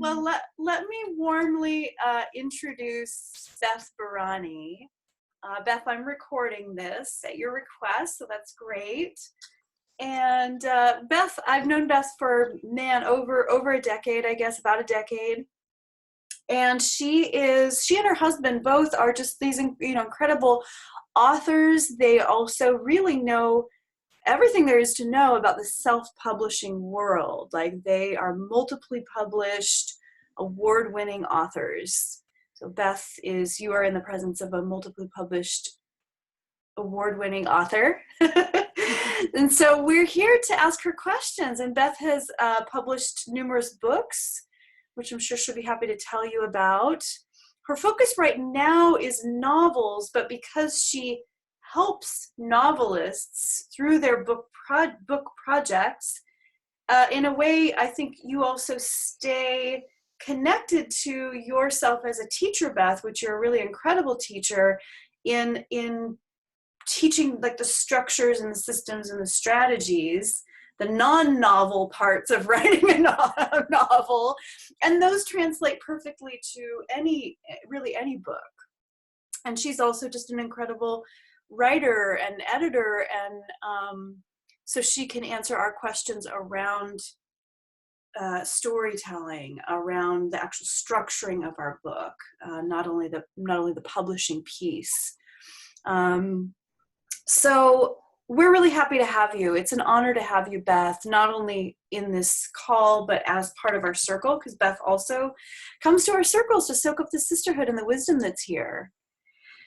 Well, let me warmly introduce Beth Barany. Beth, I'm recording this at your request, so that's great. And Beth, I've known Beth for, man, over a decade, I guess, about a decade. And she and her husband both are just these, incredible authors. They also really know everything there is to know about the self-publishing world. Like, they are multiply published, award-winning authors. So Beth, you are in the presence of a multiply published, award-winning author. And so we're here to ask her questions. And Beth has published numerous books, which I'm sure she'll be happy to tell you about. Her focus right now is novels, but because she helps novelists through their book projects, in a way, I think you also stay connected to yourself as a teacher, Beth, which you're a really incredible teacher in teaching, like, the structures and the systems and the strategies, the non-novel parts of writing a novel, and those translate perfectly to really any book. And she's also just an incredible writer and editor, and so she can answer our questions around storytelling, around the actual structuring of our book, not only the publishing piece. So we're really happy to have you. It's an honor to have you, Beth, not only in this call, but as part of our circle, because Beth also comes to our circles to soak up the sisterhood and the wisdom that's here.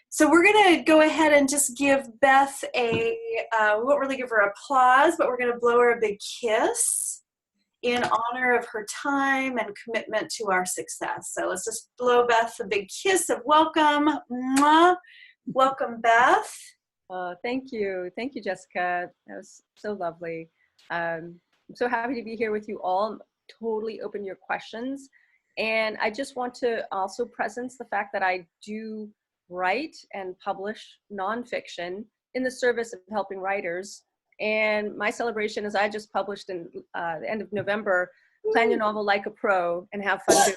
So we're going to go ahead and just give Beth we won't really give her applause, but we're going to blow her a big kiss in honor of her time and commitment to our success. So let's just blow Beth a big kiss of welcome. Mwah. Welcome, Beth. Thank you. Thank you, Jessica. That was so lovely. I'm so happy to be here with you all. Totally open your questions. And I just want to also presence the fact that I do write and publish nonfiction in the service of helping writers. And my celebration is I just published in the end of November, Plan Your Novel Like a Pro and Have Fun Doing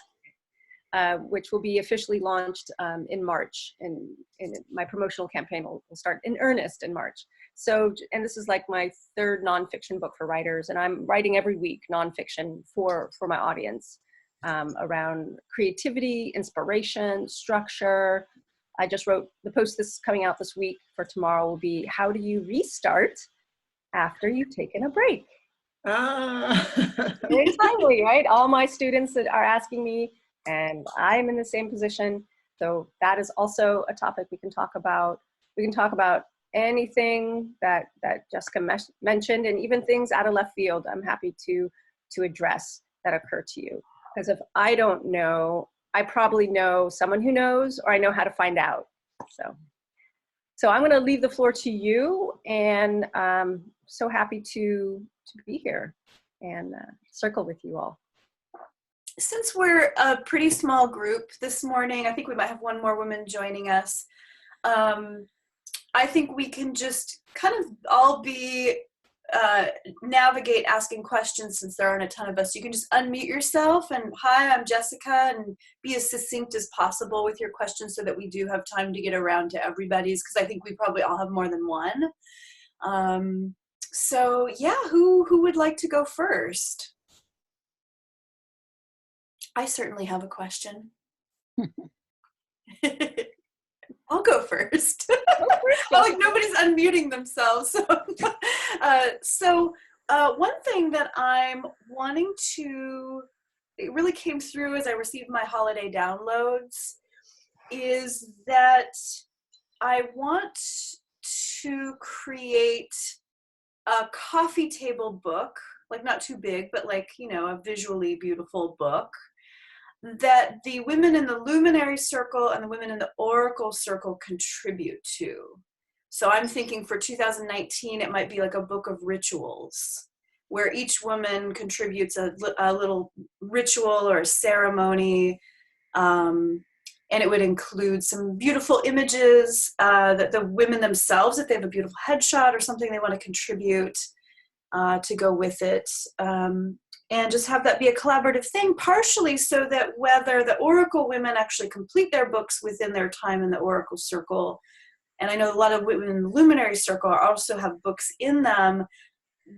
it, which will be officially launched in March. And my promotional campaign will start in earnest in March. So, and this is like my third nonfiction book for writers. And I'm writing every week nonfiction for my audience around creativity, inspiration, structure. I just wrote the post that's coming out this week for tomorrow will be, how do you restart after you've taken a break? Very timely, right? All my students that are asking me, and I'm in the same position. So that is also a topic we can talk about. We can talk about anything that Jessica mentioned, and even things out of left field. I'm happy to address that occur to you. Because if I don't know, I probably know someone who knows, or I know how to find out. So I'm going to leave the floor to you, and so happy to be here and circle with you all. Since we're a pretty small group this morning, I think we might have one more woman joining us. I think we can just kind of all navigate asking questions, since there aren't a ton of us. You can just unmute yourself and, hi, I'm Jessica, and be as succinct as possible with your questions so that we do have time to get around to everybody's, because I think we probably all have more than one. So yeah, who would like to go first? I certainly have a question. I'll go first. Like, nobody's unmuting themselves. So one thing that I'm wanting to, it really came through as I received my holiday downloads, is that I want to create a coffee table book, like not too big, but like, a visually beautiful book that the women in the luminary circle and the women in the oracle circle contribute to. So I'm thinking for 2019, it might be like a book of rituals, where each woman contributes a little ritual or a ceremony, and it would include some beautiful images that the women themselves, if they have a beautiful headshot or something they want to contribute to go with it. and just have that be a collaborative thing, partially so that whether the Oracle women actually complete their books within their time in the Oracle Circle, and I know a lot of women in the Luminary Circle also have books in them,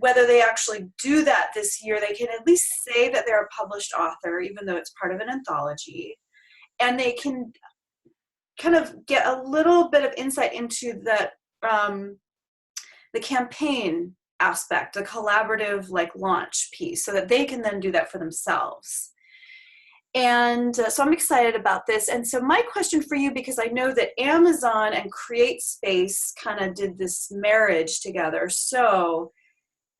whether they actually do that this year, they can at least say that they're a published author, even though it's part of an anthology, and they can kind of get a little bit of insight into the campaign aspect, the collaborative like launch piece, so that they can then do that for themselves. And so I'm excited about this. And so my question for you, because I know that Amazon and CreateSpace kind of did this marriage together. So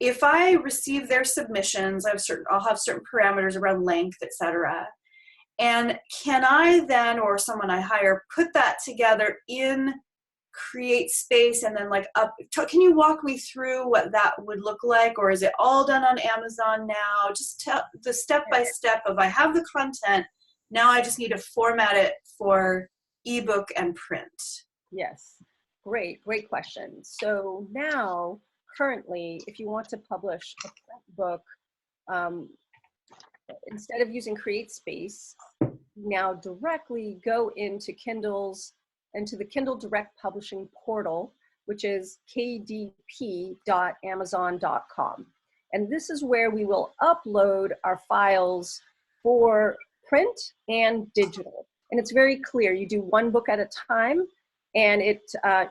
if I receive their submissions, I'll have certain parameters around length, etc. And can I then, or someone I hire, put that together in CreateSpace and then like can you walk me through what that would look like? Or is it all done on Amazon now? Just tell the step-by-step of, I have the content, now I just need to format it for ebook and print. Yes, great question. So now, currently, if you want to publish a print book, instead of using CreateSpace, now directly go into the Kindle Direct Publishing portal, which is kdp.amazon.com. And this is where we will upload our files for print and digital. And it's very clear. You do one book at a time, and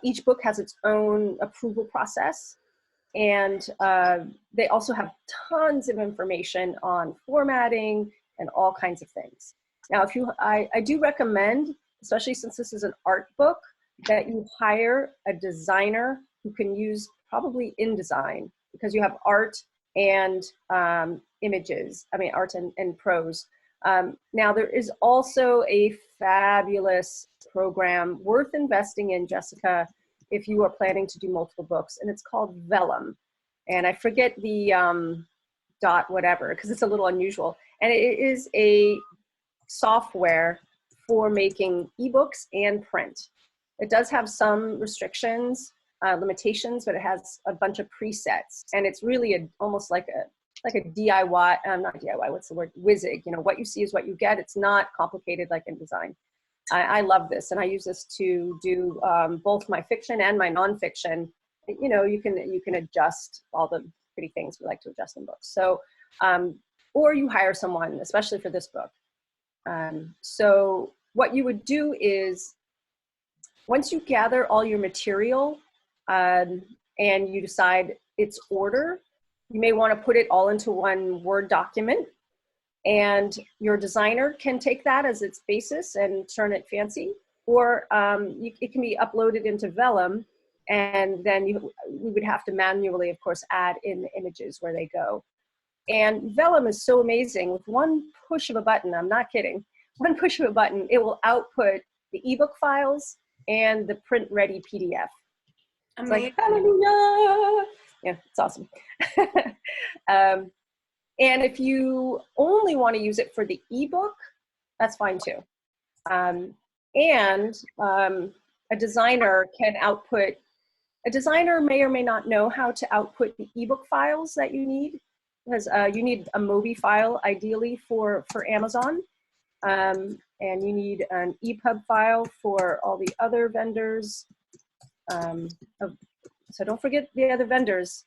each book has its own approval process. And they also have tons of information on formatting and all kinds of things. Now, I do recommend, especially since this is an art book, that you hire a designer who can use probably InDesign, because you have art and images, art and prose. Now, there is also a fabulous program worth investing in, Jessica, if you are planning to do multiple books, and it's called Vellum. And I forget the dot whatever, because it's a little unusual. And it is a software for making ebooks and print. It does have some restrictions, limitations, but it has a bunch of presets, and it's really almost like a DIY, not DIY, what's the word? Wizig. What you see is what you get. It's not complicated like InDesign. I love this, and I use this to do both my fiction and my nonfiction. You can adjust all the pretty things we like to adjust in books. So, or you hire someone, especially for this book. So what you would do is, once you gather all your material and you decide its order, you may want to put it all into one Word document, and your designer can take that as its basis and turn it fancy, or it can be uploaded into Vellum, and then we would have to manually, of course, add in the images where they go. And Vellum is so amazing. With one push of a button, I'm not kidding, one push of a button, it will output the ebook files and the print-ready PDF. It's like, hallelujah! Yeah, it's awesome. And if you only want to use it for the ebook, that's fine too. A designer can output, a designer may or may not know how to output the ebook files that you need, because you need a Mobi file ideally for Amazon. And you need an EPUB file for all the other vendors. So don't forget the other vendors.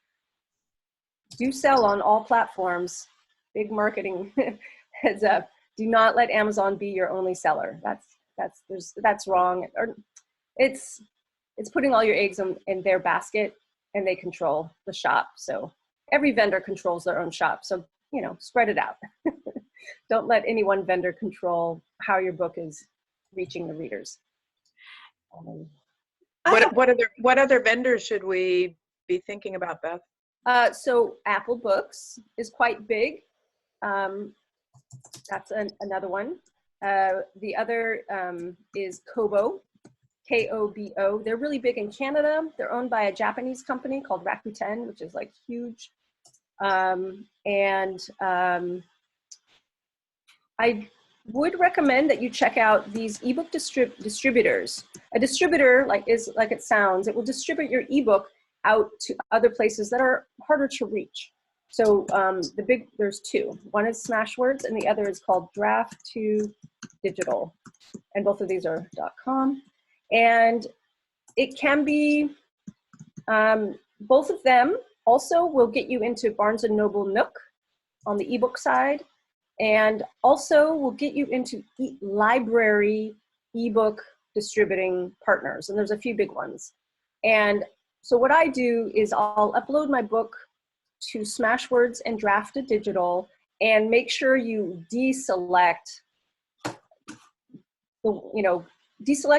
Do sell on all platforms. Big marketing heads up. Do not let Amazon be your only seller. That's wrong. Or it's putting all your eggs in their basket, and they control the shop. So every vendor controls their own shop. So spread it out. Don't let any one vendor control how your book is reaching the readers. What other vendors should we be thinking about, Beth? So Apple Books is quite big. That's another one. The other is Kobo, Kobo. They're really big in Canada. They're owned by a Japanese company called Rakuten, which is like huge. I would recommend that you check out these ebook distributors. A distributor, is like it sounds, it will distribute your ebook out to other places that are harder to reach. So there's two. One is Smashwords and the other is called Draft2Digital. And both of these are .com. And it can be, both of them also will get you into Barnes & Noble Nook on the ebook side, and also will get you into library ebook distributing partners. And there's a few big ones. And so what I do is I'll upload my book to Smashwords and Draft2Digital, and make sure you deselect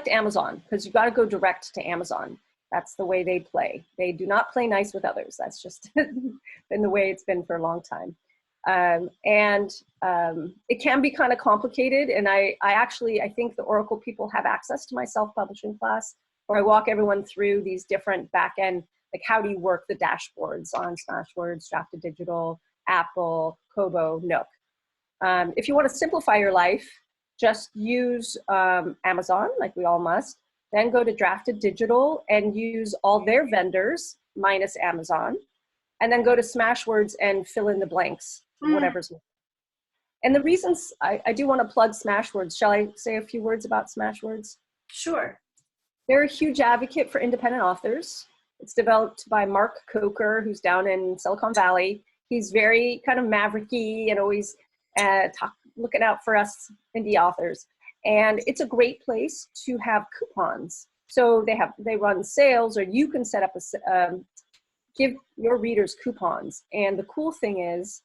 Amazon, because you've got to go direct to Amazon. That's the way they play. They do not play nice with others. That's just been the way it's been for a long time. It can be kind of complicated. And I think the Oracle people have access to my self-publishing class, where I walk everyone through these different back-end, like how do you work the dashboards on Smashwords, Draft2Digital, Apple, Kobo, Nook. If you want to simplify your life, just use Amazon, like we all must. Then go to Draft2Digital and use all their vendors minus Amazon. And then go to Smashwords and fill in the blanks, whatever's. And the reasons I do want to plug Smashwords. Shall I say a few words about Smashwords? Sure. They're a huge advocate for independent authors. It's developed by Mark Coker, who's down in Silicon Valley. He's very kind of mavericky and always looking out for us indie authors. And it's a great place to have coupons. So they run sales, or you can set up give your readers coupons. And the cool thing is,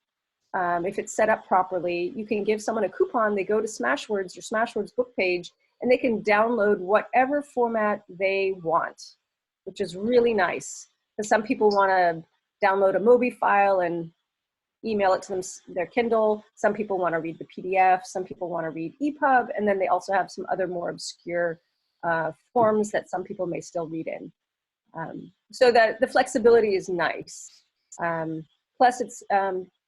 if it's set up properly, you can give someone a coupon. They go to Smashwords, your Smashwords book page, and they can download whatever format they want, which is really nice. Because some people want to download a Mobi file and email it to their Kindle. Some people want to read the PDF. Some people want to read EPUB. And then they also have some other more obscure forms that some people may still read in. So that the flexibility is nice. Plus,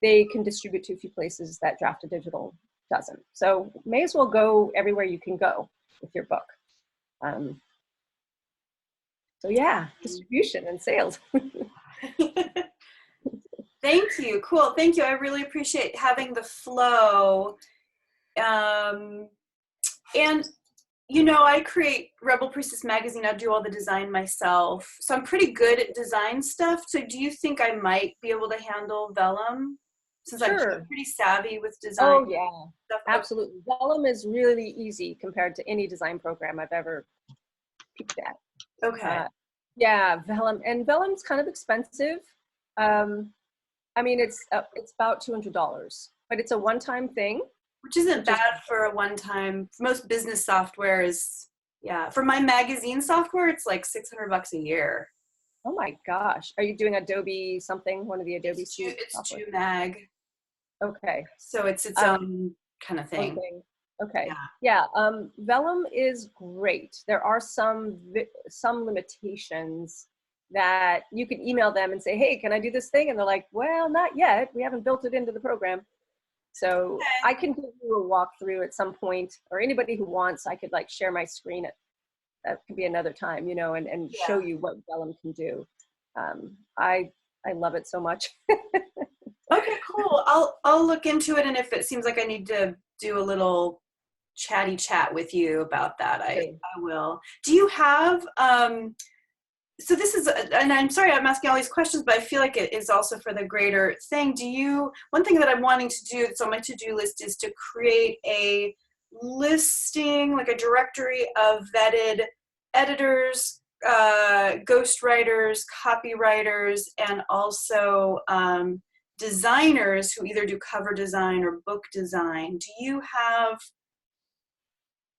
they can distribute to a few places that Draft2Digital doesn't. So may as well go everywhere you can go with your book. So yeah, distribution and sales. Thank you. Cool. Thank you. I really appreciate having the flow. And, I create Rebel Priestess magazine. I do all the design myself. So I'm pretty good at design stuff. So do you think I might be able to handle Vellum? Since Sure. I'm pretty savvy with design. Oh, yeah, stuff. Absolutely. Vellum is really easy compared to any design program I've ever peeked at. Okay. Yeah, Vellum. And Vellum's kind of expensive. It's about $200, but it's a one-time thing. Which isn't bad for a one-time. Most business software is, for my magazine software, it's like $600 a year. Oh my gosh. Are you doing Adobe something? One of the Adobe suite It's software? Mag. Okay. So it's its own kind of thing. Okay. Yeah. Vellum is great. There are some limitations that you can email them and say, hey, can I do this thing? And they're like, well, not yet. We haven't built it into the program. So okay. I can give you a walkthrough at some point, or anybody who wants, I could share my screen that could be another time, and show you what Vellum can do. I love it so much. Okay, cool. I'll look into it, and if it seems like I need to do a little chatty chat with you about that, I will. Do you have so this is, and I'm sorry I'm asking all these questions, but I feel like it is also for the greater thing. One thing that I'm wanting to do that's on my to-do list is to create a listing, like a directory of vetted editors, ghostwriters, copywriters, and also designers who either do cover design or book design. Do you have,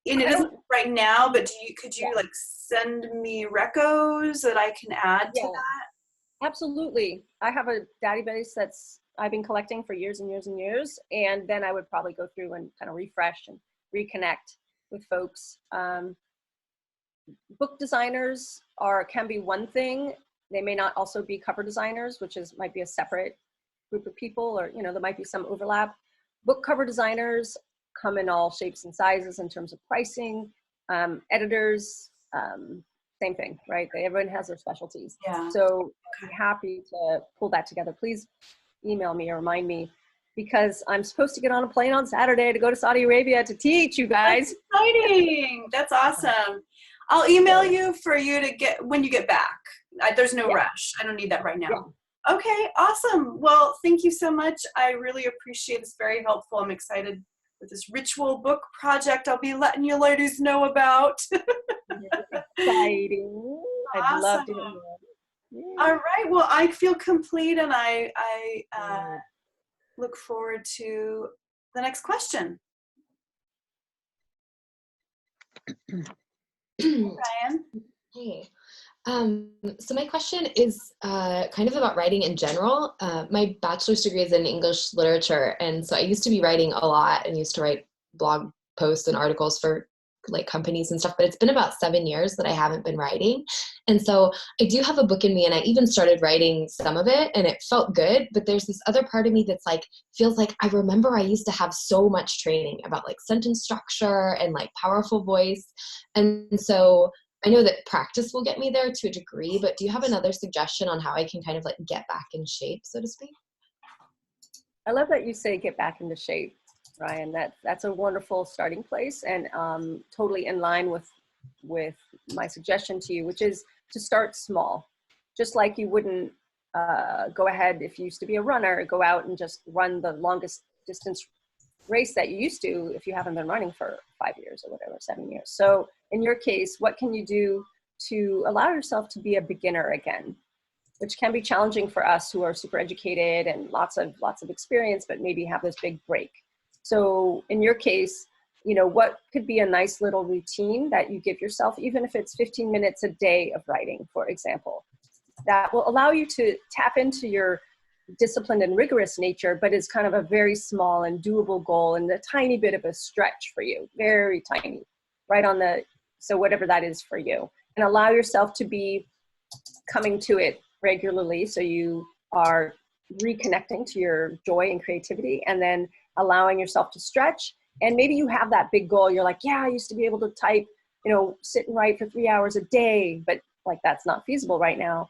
and it isn't right now, but could you send me recos that I can add to that? Absolutely. I have a database I've been collecting for years and years and years. And then I would probably go through and kind of refresh and reconnect with folks. Book designers can be one thing. They may not also be cover designers, which might be a separate group of people, or there might be some overlap. Book cover designers come in all shapes and sizes in terms of pricing. Editors, same thing, right? Everyone has their specialties. Yeah. So I'm happy to pull that together. Please email me or remind me, because I'm supposed to get on a plane on Saturday to go to Saudi Arabia to teach you guys. That's exciting. That's awesome. I'll email you for you to get when you get back. There's no rush. I don't need that right now. Okay, awesome. Well, thank you so much. I really appreciate it. It's very helpful. I'm excited with this ritual book project I'll be letting you ladies know about. Exciting. I'd Awesome. love to hear more. Yeah. All right. Well, I feel complete, and I look forward to the next question. Ryan. Hey. So my question is kind of about writing in general. My bachelor's degree is in English literature, and so I used to be writing a lot and used to write blog posts and articles for like companies and stuff, but it's been about 7 years that I haven't been writing. And so I do have a book in me, and I even started writing some of it, and it felt good, but there's this other part of me that's like, feels like I remember I used to have so much training about like sentence structure and like powerful voice. And so I know that practice will get me there to a degree, but do you have another suggestion on how I can kind of like get back in shape, so to speak? I love that you say get back into shape, Ryan. That's a wonderful starting place, and totally in line with my suggestion to you, which is to start small. Just like you wouldn't go ahead, if you used to be a runner, go out and just run the longest distance race that you used to if you haven't been running for 5 years or whatever, 7 years. So in your case, what can you do to allow yourself to be a beginner again, which can be challenging for us who are super educated and lots of experience, but maybe have this big break. So in your case, you know, what could be a nice little routine that you give yourself, even if it's 15 minutes a day of writing, for example, that will allow you to tap into your disciplined and rigorous nature, but is kind of a very small and doable goal and a tiny bit of a stretch for you, very tiny, right on the, so whatever that is for you, and allow yourself to be coming to it regularly. So you are reconnecting to your joy and creativity, and then allowing yourself to stretch. And maybe you have that big goal. You're like, yeah, I used to be able to type, you know, sit and write for 3 hours a day, but like that's not feasible right now.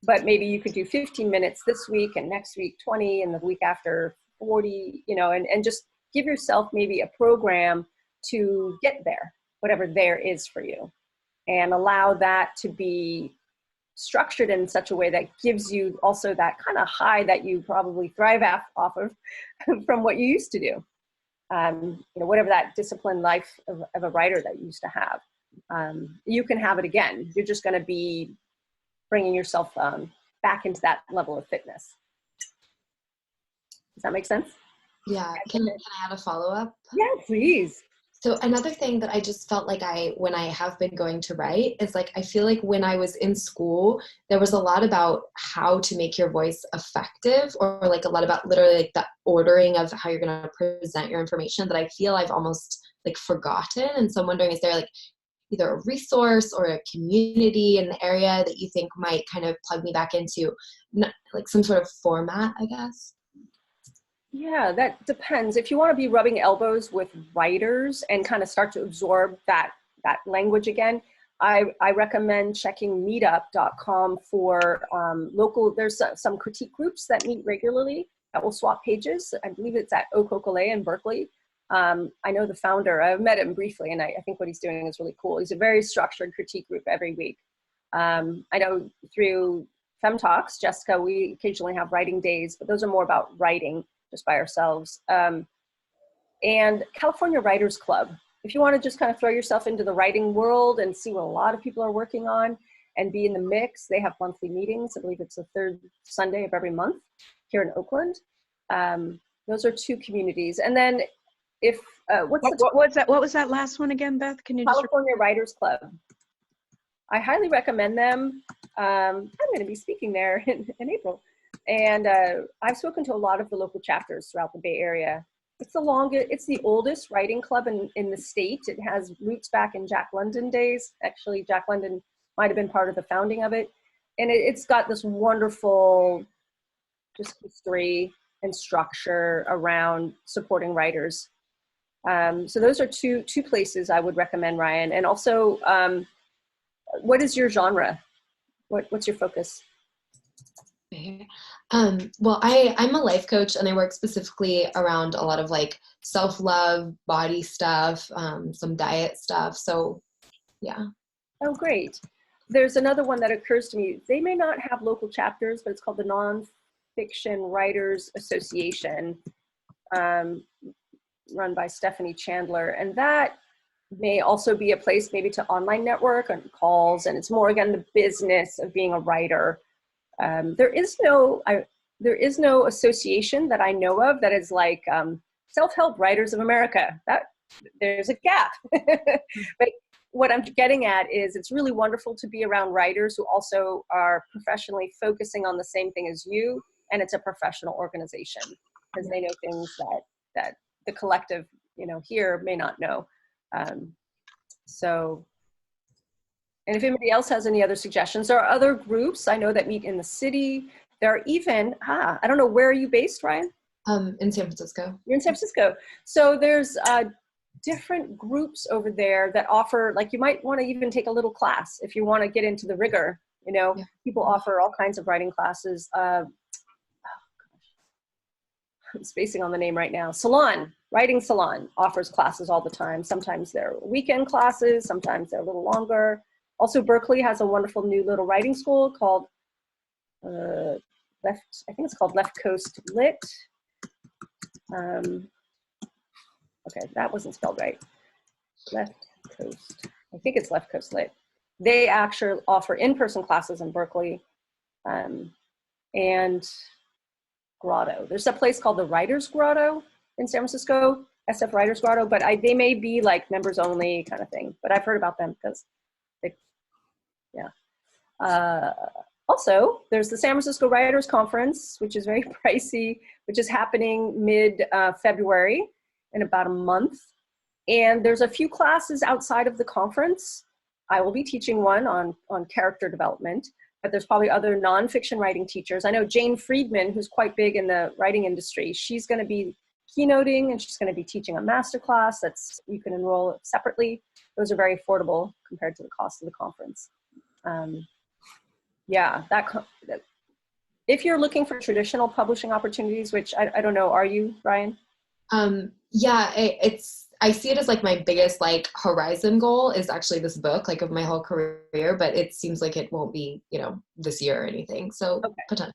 But maybe you could do 15 minutes this week, and next week 20, and the week after 40, you know, and just give yourself maybe a program to get there, whatever there is for you, and allow that to be structured in such a way that gives you also that kind of high that you probably thrive off of from what you used to do. You know, whatever that disciplined life of a writer that you used to have, you can have it again. You're just going to be bringing yourself back into that level of fitness. Does that make sense? Yeah. Can I have a follow-up? Yeah, please. So another thing that I just felt like when I have been going to write is like, I feel like when I was in school, there was a lot about how to make your voice effective, or like a lot about literally like the ordering of how you're going to present your information that I feel I've almost like forgotten. And so I'm wondering, is there like either a resource or a community in the area that you think might kind of plug me back into like some sort of format, I guess? Yeah, that depends. If you want to be rubbing elbows with writers and kind of start to absorb that language again, I recommend checking meetup.com for local, there's some critique groups that meet regularly that will swap pages. I believe it's at Okolole in Berkeley. I know the founder, I've met him briefly, and I think what he's doing is really cool. He's a very structured critique group every week. I know through Fem Talks, Jessica, we occasionally have writing days, but those are more about writing just by ourselves. And California Writers Club, if you want to just kind of throw yourself into the writing world and see what a lot of people are working on and be in the mix, they have monthly meetings. I believe it's the third Sunday of every month here in Oakland. Those are two communities. And then if, what was that last one again, Beth? Can you California Writers Club. I highly recommend them. I'm going to be speaking there in April. And I've spoken to a lot of the local chapters throughout the Bay Area. It's the oldest writing club in the state. It has roots back in Jack London days. Actually, Jack London might have been part of the founding of it. And it's got this wonderful just history and structure around supporting writers. So those are two places I would recommend, Ryan. And also, what is your genre? What's your focus? Well, I'm a life coach and I work specifically around a lot of like self-love, body stuff, some diet stuff. So yeah. Oh, great. There's another one that occurs to me. They may not have local chapters, but it's called the Nonfiction Writers Association, um, run by Stephanie Chandler. And that may also be a place maybe to online network and calls. And it's more, again, the business of being a writer. There is no association that I know of that is like Self-Help Writers of America. That there's a gap. But what I'm getting at is it's really wonderful to be around writers who also are professionally focusing on the same thing as you, and it's a professional organization because they know things that the collective, here may not know. So, and if anybody else has any other suggestions, there are other groups I know that meet in the city. There are even, I don't know, where are you based, Ryan? In San Francisco. You're in San Francisco. So there's different groups over there that offer, like you might want to even take a little class if you want to get into the rigor. Yeah. People offer all kinds of writing classes. I'm spacing on the name right now. Writing Salon offers classes all the time. Sometimes they're weekend classes, sometimes they're a little longer. Also, Berkeley has a wonderful new little writing school called I think it's called Left Coast Lit. Okay, that wasn't spelled right. Left Coast. I think it's Left Coast Lit. They actually offer in-person classes in Berkeley, and Grotto. There's a place called the Writers Grotto in San Francisco, SF Writers Grotto, but they may be like members only kind of thing. But I've heard about them because also, there's the San Francisco Writers Conference, which is very pricey, which is happening mid-February in about a month. And there's a few classes outside of the conference. I will be teaching one on character development, but there's probably other nonfiction writing teachers. I know Jane Friedman, who's quite big in the writing industry, she's going to be keynoting and she's going to be teaching a masterclass you can enroll separately. Those are very affordable compared to the cost of the conference. Yeah, if you're looking for traditional publishing opportunities, which I don't know, are you, Ryan? Yeah, I see it as like my biggest like horizon goal is actually this book, like of my whole career, but it seems like it won't be, this year or anything. So okay.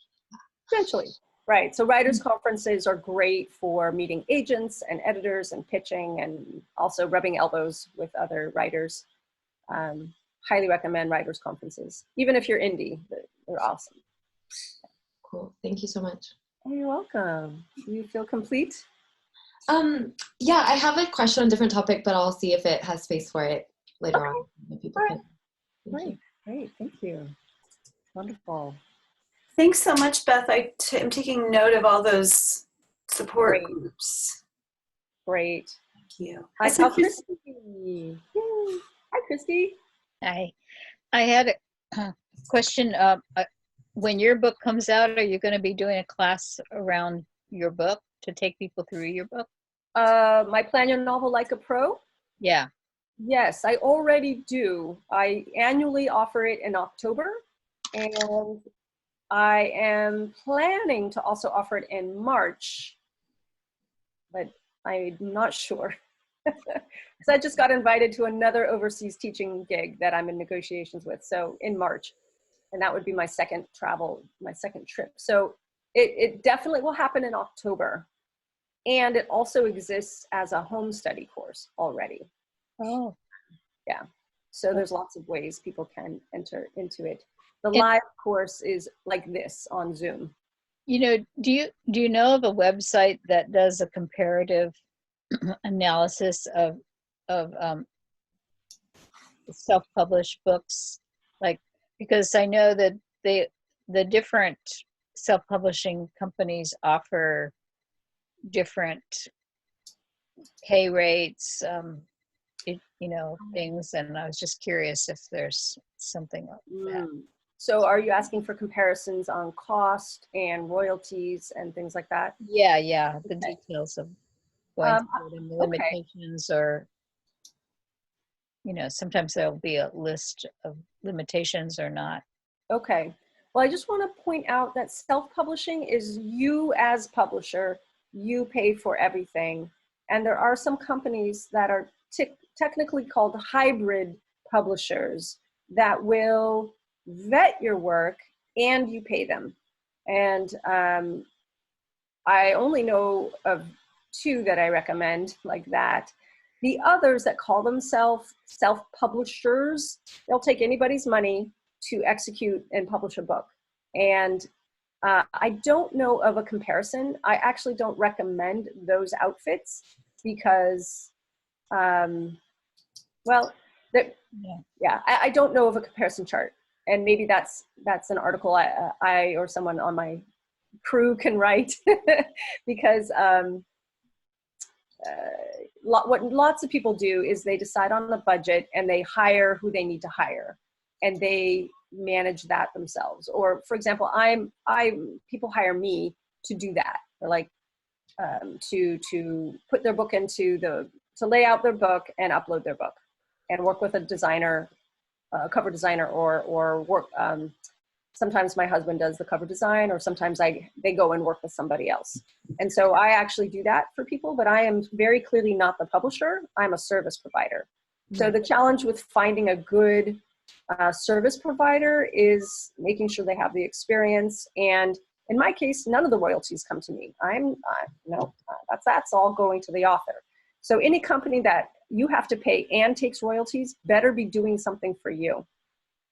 Potentially, right. So writers' conferences are great for meeting agents and editors and pitching and also rubbing elbows with other writers. Highly recommend writers' conferences. Even if you're indie, they're awesome. Cool. Thank you so much. Oh, you're welcome. Do you feel complete? Yeah, I have a question on a different topic, but I'll see if it has space for it later on. Great. Thank you. Wonderful. Thanks so much, Beth. I'm taking note of all those support groups. Great. Thank you. Hi, Christy. Yay. Hi, Christy. I had a question. When your book comes out, are you going to be doing a class around your book to take people through your book? My Plan Your Novel Like a Pro? Yeah. Yes, I already do. I annually offer it in October, and I am planning to also offer it in March, but I'm not sure. Because I just got invited to another overseas teaching gig that I'm in negotiations with, so in March. And that would be my second trip. So it definitely will happen in October. And it also exists as a home study course already. Oh. Yeah. So there's lots of ways people can enter into it. The live course is like this on Zoom. Do you know of a website that does a comparative analysis of self-published books? Because I know that the different self-publishing companies offer different pay rates, things, and I was just curious if there's something like that. So are you asking for comparisons on cost and royalties and things like that? Yeah, the details of going through and the limitations, or sometimes there'll be a list of limitations or not. Okay. Well, I just want to point out that self-publishing is you as publisher, you pay for everything. And there are some companies that are technically called hybrid publishers that will vet your work and you pay them. And I only know of 2 that I recommend like that. The others that call themselves self-publishers, they'll take anybody's money to execute and publish a book. And I don't know of a comparison. I actually don't recommend those outfits because, well, I don't know of a comparison chart. And maybe that's an article I or someone on my crew can write because what lots of people do is they decide on the budget and they hire who they need to hire and they manage that themselves. Or for example, people hire me to do that, or like to put their book into to lay out their book and upload their book and work with a designer, cover designer, or work. Sometimes my husband does the cover design, or sometimes they go and work with somebody else. And so I actually do that for people, but I am very clearly not the publisher. I'm a service provider. So the challenge with finding a good service provider is making sure they have the experience. And in my case, none of the royalties come to me. That's all going to the author. So any company that you have to pay and takes royalties better be doing something for you.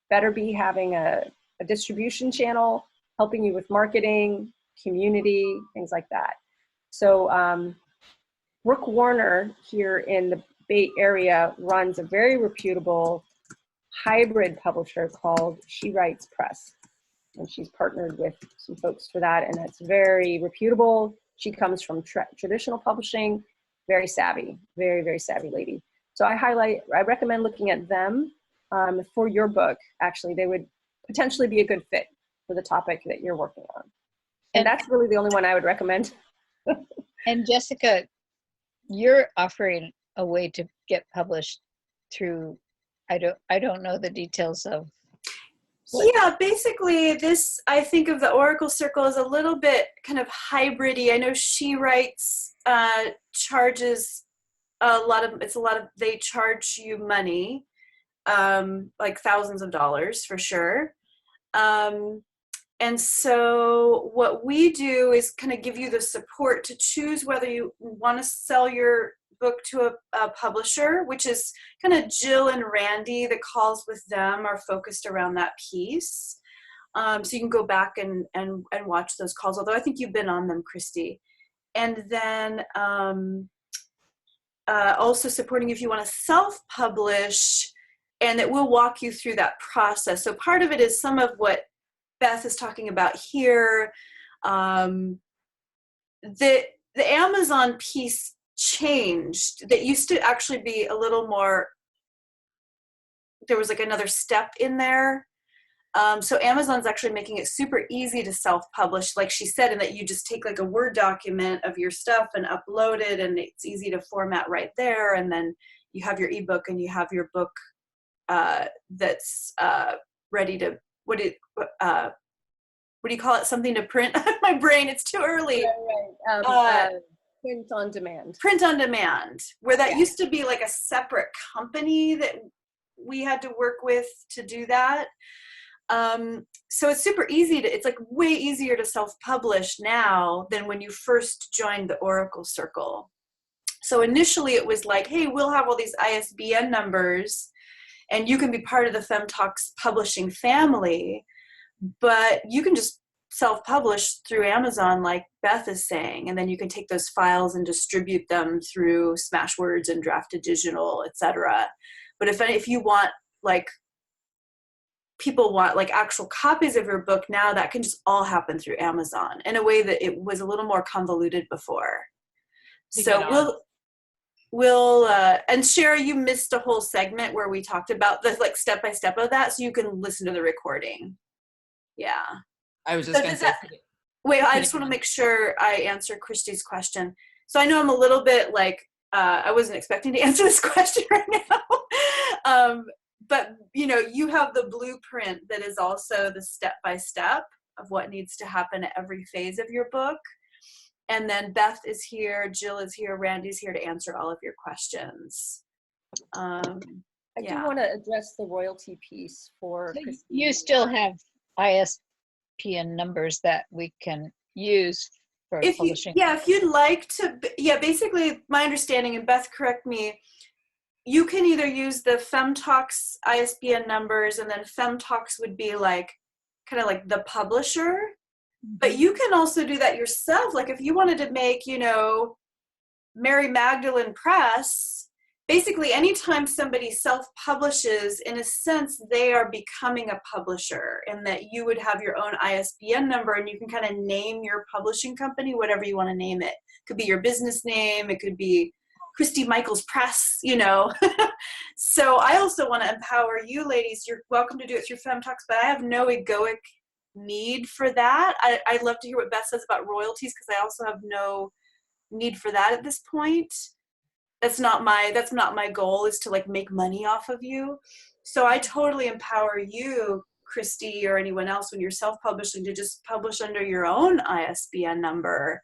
Better be having a distribution channel, helping you with marketing, community, things like that. So Brooke Warner here in the Bay Area runs a very reputable hybrid publisher called She Writes Press. And she's partnered with some folks for that, and it's very reputable. She comes from traditional publishing, very savvy, very, very savvy lady. So I recommend looking at them for your book. Actually, they would potentially be a good fit for the topic that you're working on. And that's really the only one I would recommend. And Jessica, you're offering a way to get published through, I don't know the details of. Yeah, basically this, I think of the Oracle Circle as a little bit kind of hybrid-y. I know She Writes charges they charge you money, like thousands of dollars for sure. And so what we do is kind of give you the support to choose whether you want to sell your book to a publisher, which is kind of Jill and Randy. The calls with them are focused around that piece. So you can go back and watch those calls, although I think you've been on them, Christy. And then also supporting if you want to self-publish, and it will walk you through that process. So part of it is some of what Beth is talking about here. The Amazon piece changed. That used to actually be a little more, there was like another step in there. So Amazon's actually making it super easy to self-publish, like she said, in that you just take like a Word document of your stuff and upload it, and it's easy to format right there. And then you have your ebook and you have your book that's ready to, what do you call it? Something to print? My brain, it's too early. Right. Print on demand. Print on demand, where that used to be like a separate company that we had to work with to do that. So it's super easy it's like way easier to self-publish now than when you first joined the Oracle Circle. So initially it was like, hey, we'll have all these ISBN numbers and you can be part of the FemTalks publishing family, but you can just self-publish through Amazon, like Beth is saying, and then you can take those files and distribute them through Smashwords and Drafted Digital, etc. But if you want, like, people want like actual copies of your book now, that can just all happen through Amazon in a way that it was a little more convoluted before. So we'll and Sherry, you missed a whole segment where we talked about the like step-by-step of that, so you can listen to the recording. Yeah. I was just going to say. Wait, I just want to make sure I answer Christy's question. So I know I'm a little bit like, I wasn't expecting to answer this question right now. but you have the blueprint that is also the step-by-step of what needs to happen at every phase of your book. And then Beth is here, Jill is here, Randy's here to answer all of your questions. I do Yeah. want to address the royalty piece for So Christine. you still have ISPN numbers that we can use for publishing. If you'd like to, basically my understanding, and Beth, correct me, you can either use the FemTalks ISBN numbers, and then FemTalks would be like, kind of like the publisher, but you can also do that yourself. Like if you wanted to make, Mary Magdalene Press, basically anytime somebody self-publishes, in a sense, they are becoming a publisher, and that you would have your own ISBN number, and you can kind of name your publishing company, whatever you want to name it. It could be your business name, it could be Christy Michaels Press, So I also want to empower you ladies. You're welcome to do it through FemTalks, but I have no egoic need for that. I'd love to hear what Beth says about royalties, because I also have no need for that at this point. That's not my goal, is to like make money off of you. So I totally empower you, Christy, or anyone else, when you're self-publishing, to just publish under your own ISBN number.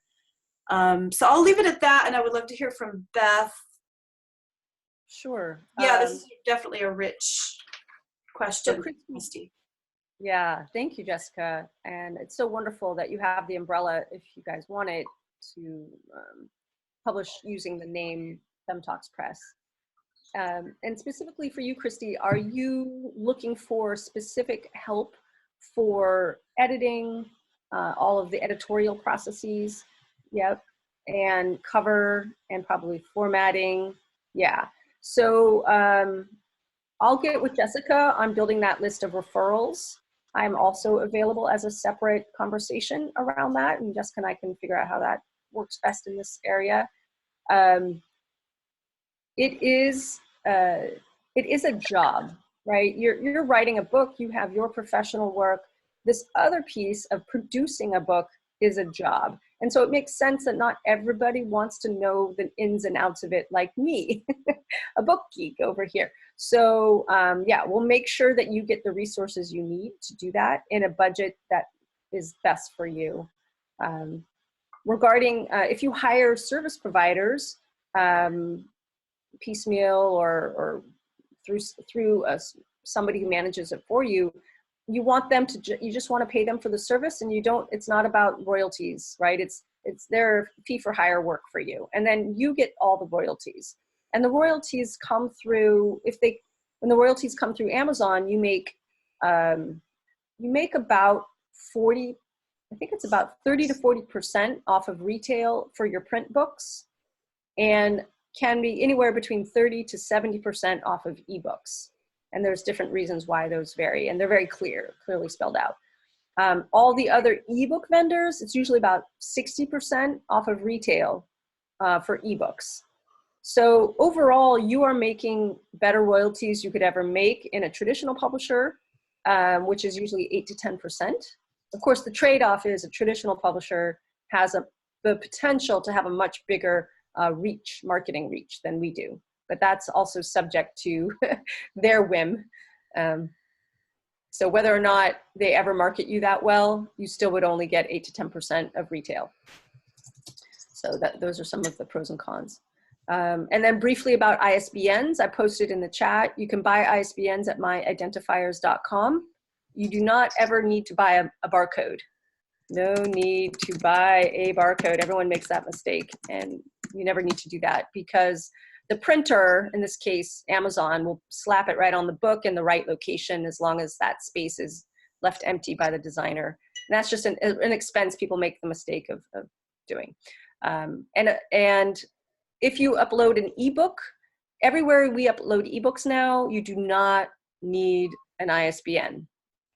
So I'll leave it at that, and I would love to hear from Beth. Sure. Yeah, this is definitely a rich question, Christy. Yeah, thank you, Jessica. And it's so wonderful that you have the umbrella, if you guys want it, to publish using the name FemTalks Press. And specifically for you, Christy, are you looking for specific help for editing, all of the editorial processes? Yep. And cover and probably formatting. Yeah. So I'll get with Jessica on building that list of referrals. I'm also available as a separate conversation around that, and Jessica and I can figure out how that works best in this area. It is a job, right? You're writing a book, you have your professional work. This other piece of producing a book is a job. And so it makes sense that not everybody wants to know the ins and outs of it like me, a book geek over here. So yeah, we'll make sure that you get the resources you need to do that in a budget that is best for you. Regarding if you hire service providers, piecemeal or through somebody who manages it for you, you want them to you just want to pay them for the service, and it's not about royalties, right? It's their fee for hire work for you, and then you get all the royalties. And the royalties come through, when the royalties come through Amazon, you make about 40, I think it's about 30 to 40% off of retail for your print books, and can be anywhere between 30 to 70% off of ebooks. And there's different reasons why those vary, and they're very clearly spelled out. All the other ebook vendors, it's usually about 60% off of retail for ebooks. So overall, you are making better royalties you could ever make in a traditional publisher, which is usually 8 to 10%. Of course, the trade-off is a traditional publisher has the potential to have a much bigger marketing reach than we do. But that's also subject to their whim. So whether or not they ever market you that well, you still would only get 8 to 10% of retail. So those are some of the pros and cons. And then briefly about ISBNs, I posted in the chat. You can buy ISBNs at myidentifiers.com. You do not ever need to buy a barcode. No need to buy a barcode. Everyone makes that mistake, and you never need to do that, because the printer, in this case, Amazon, will slap it right on the book in the right location as long as that space is left empty by the designer. And that's just an expense people make the mistake of doing. And if you upload an ebook, everywhere we upload ebooks now, you do not need an ISBN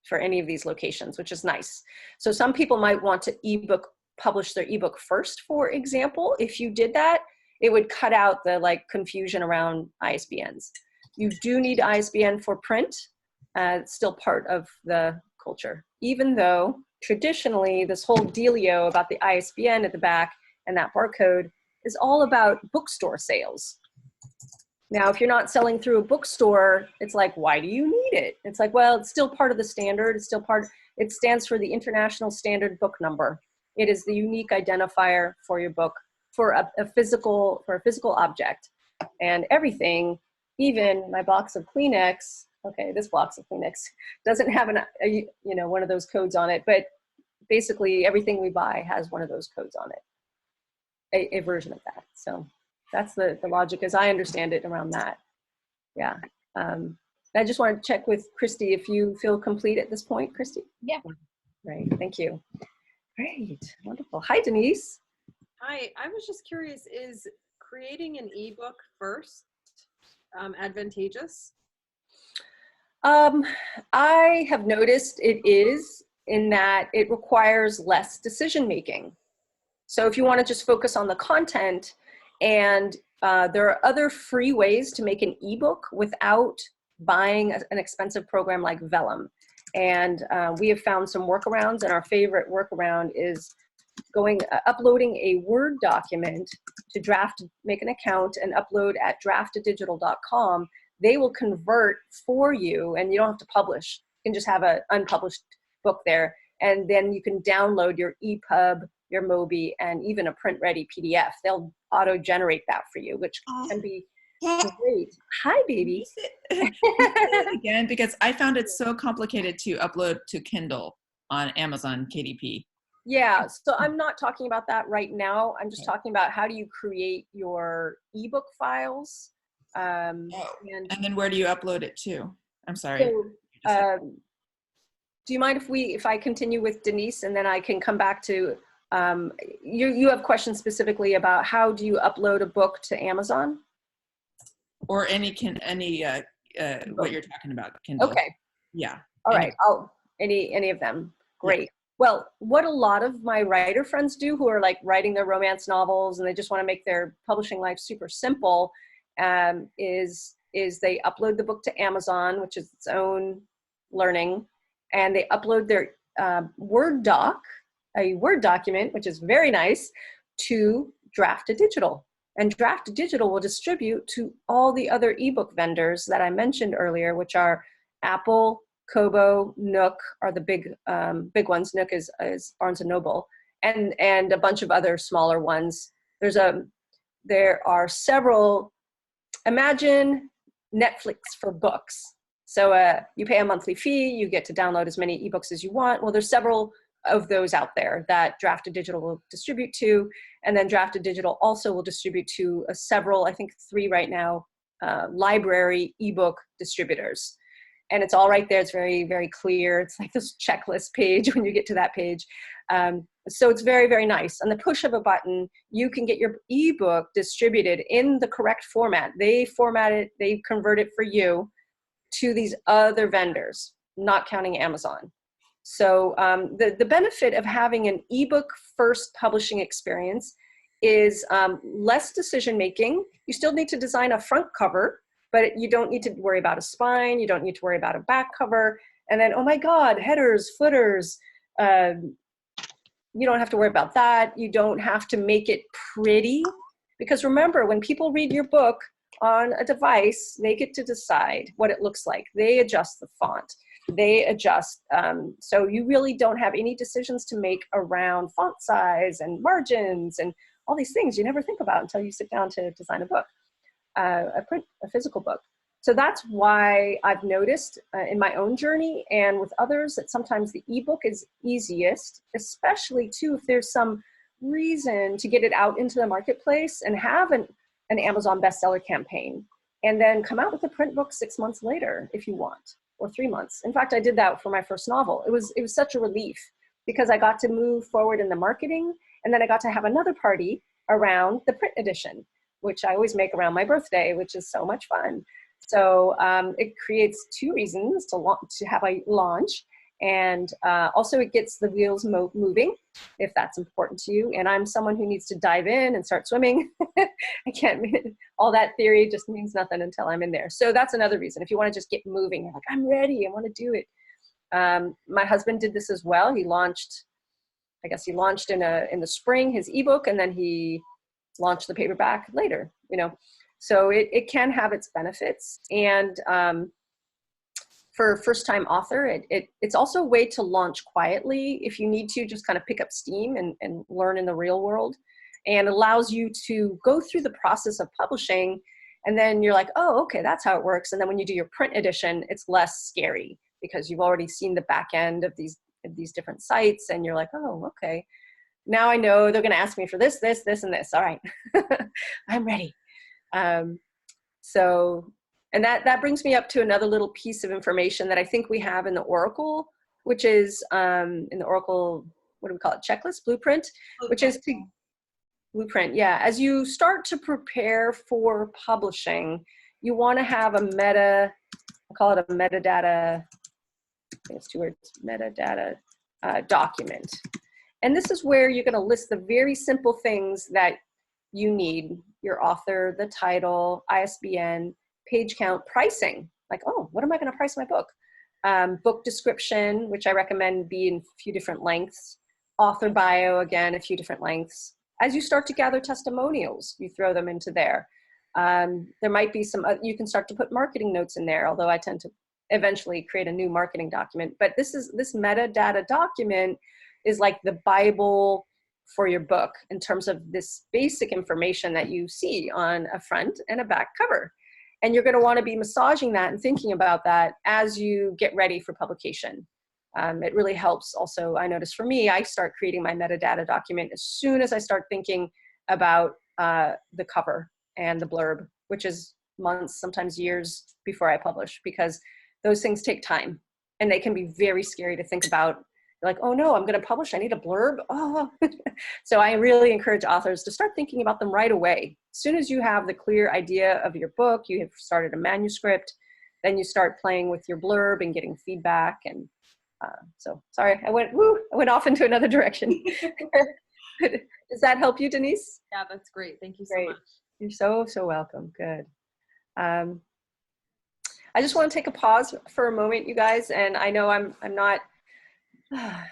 for any of these locations, which is nice. So some people might want to publish their ebook first, for example. If you did that, it would cut out the confusion around ISBNs. You do need ISBN for print. It's still part of the culture, even though traditionally this whole dealio about the ISBN at the back and that barcode is all about bookstore sales. Now, if you're not selling through a bookstore, it's like, why do you need it? It's like, well, it's still part of the standard. It's still it stands for the International Standard Book Number. It is the unique identifier for your book, for a physical object. And everything, even my box of Kleenex, okay, this box of Kleenex doesn't have one of those codes on it, but basically everything we buy has one of those codes on it, a version of that. So that's the logic as I understand it around that. Yeah. I just want to check with Christy if you feel complete at this point, Christy. Yeah. Right. Thank you. Great. Wonderful. Hi, Denise. Hi, I was just curious, is creating an ebook first advantageous? I have noticed it is, in that it requires less decision making. So if you want to just focus on the content, and there are other free ways to make an ebook without buying an expensive program like Vellum. And we have found some workarounds, and our favorite workaround is uploading a Word document to make an account and upload at draftadigital.com. They will convert for you, and you don't have to publish. You can just have an unpublished book there. And then you can download your EPUB, your Mobi, and even a print-ready PDF. They'll auto-generate that for you, which can be great. Hi, baby. Again, because I found it so complicated to upload to Kindle on Amazon KDP. Yeah, so I'm not talking about that right now. I'm just talking about how do you create your ebook files. And then where do you upload it to? I'm sorry. So, do you mind if I continue with Denise, and then I can come back to, you have questions specifically about how do you upload a book to Amazon? Or what you're talking about, Kindle. Okay. Yeah. All right. Any of them. Great. Yeah. Well, what a lot of my writer friends do, who are like writing their romance novels and they just want to make their publishing life super simple, is they upload the book to Amazon, which is its own learning, and they upload their Word document, which is very nice, to Draft2Digital. And Draft2Digital will distribute to all the other ebook vendors that I mentioned earlier, which are Apple, Kobo, Nook are the big ones. Nook is Barnes & Noble, and a bunch of other smaller ones. There are several. Imagine Netflix for books. So you pay a monthly fee, you get to download as many ebooks as you want. Well, there's several of those out there that Draft2Digital will distribute to, and then Draft2Digital also will distribute to several, I think 3 right now, library ebook distributors. And it's all right there. It's very, very clear. It's like this checklist page when you get to that page. So it's very, very nice. On the push of a button, you can get your ebook distributed in the correct format. They format it, they convert it for you to these other vendors, not counting Amazon. So the benefit of having an ebook first publishing experience is less decision making. You still need to design a front cover, but you don't need to worry about a spine. You don't need to worry about a back cover. And then, oh my God, headers, footers. You don't have to worry about that. You don't have to make it pretty. Because remember, when people read your book on a device, they get to decide what it looks like. They adjust the font. They adjust. So you really don't have any decisions to make around font size and margins and all these things you never think about until you sit down to design a book. A physical book. So that's why I've noticed in my own journey and with others that sometimes the ebook is easiest, especially too if there's some reason to get it out into the marketplace and have an Amazon bestseller campaign, and then come out with a print book 6 months later if you want, or 3 months. In fact, I did that for my first novel. It was such a relief because I got to move forward in the marketing, and then I got to have another party around the print edition, which I always make around my birthday, which is so much fun. So it creates 2 reasons to have a launch, and also it gets the wheels moving, if that's important to you. And I'm someone who needs to dive in and start swimming. I can't, all that theory just means nothing until I'm in there. So that's another reason. If you want to just get moving, you're like, I'm ready, I want to do it. My husband did this as well. He launched in the spring, his ebook, and then he launched the paperback later, So it can have its benefits. And for a first-time author, it's also a way to launch quietly if you need to just kind of pick up steam and learn in the real world, and allows you to go through the process of publishing. And then you're like, oh, okay, that's how it works. And then when you do your print edition, it's less scary because you've already seen the back end of these different sites. And you're like, oh, okay, now I know they're going to ask me for this, this, this, and this. All right, I'm ready. And that brings me up to another little piece of information that I think we have in the Oracle, which is in the Oracle, what do we call it? Checklist, blueprint, which is to blueprint. Yeah. As you start to prepare for publishing, you want to have a I call it a metadata, I think it's 2 words, metadata document. And this is where you're going to list the very simple things that you need: your author, the title, ISBN, page count, pricing. Like, oh, what am I going to price my book? Book description, which I recommend be in a few different lengths. Author bio, again, a few different lengths. As you start to gather testimonials, you throw them into there. There might be you can start to put marketing notes in there, although I tend to eventually create a new marketing document. But this metadata document is like the Bible for your book in terms of this basic information that you see on a front and a back cover. And you're going to want to be massaging that and thinking about that as you get ready for publication. It really helps. Also, I notice for me, I start creating my metadata document as soon as I start thinking about the cover and the blurb, which is months, sometimes years before I publish, because those things take time and they can be very scary to think about. You're like, oh no, I'm going to publish, I need a blurb. Oh. So I really encourage authors to start thinking about them right away. As soon as you have the clear idea of your book, you have started a manuscript, then you start playing with your blurb and getting feedback. And so sorry, I went off into another direction. Does that help you, Denise? Yeah, that's great. Thank you so much. You're so welcome. Good. I just want to take a pause for a moment, you guys. And I know I'm not, I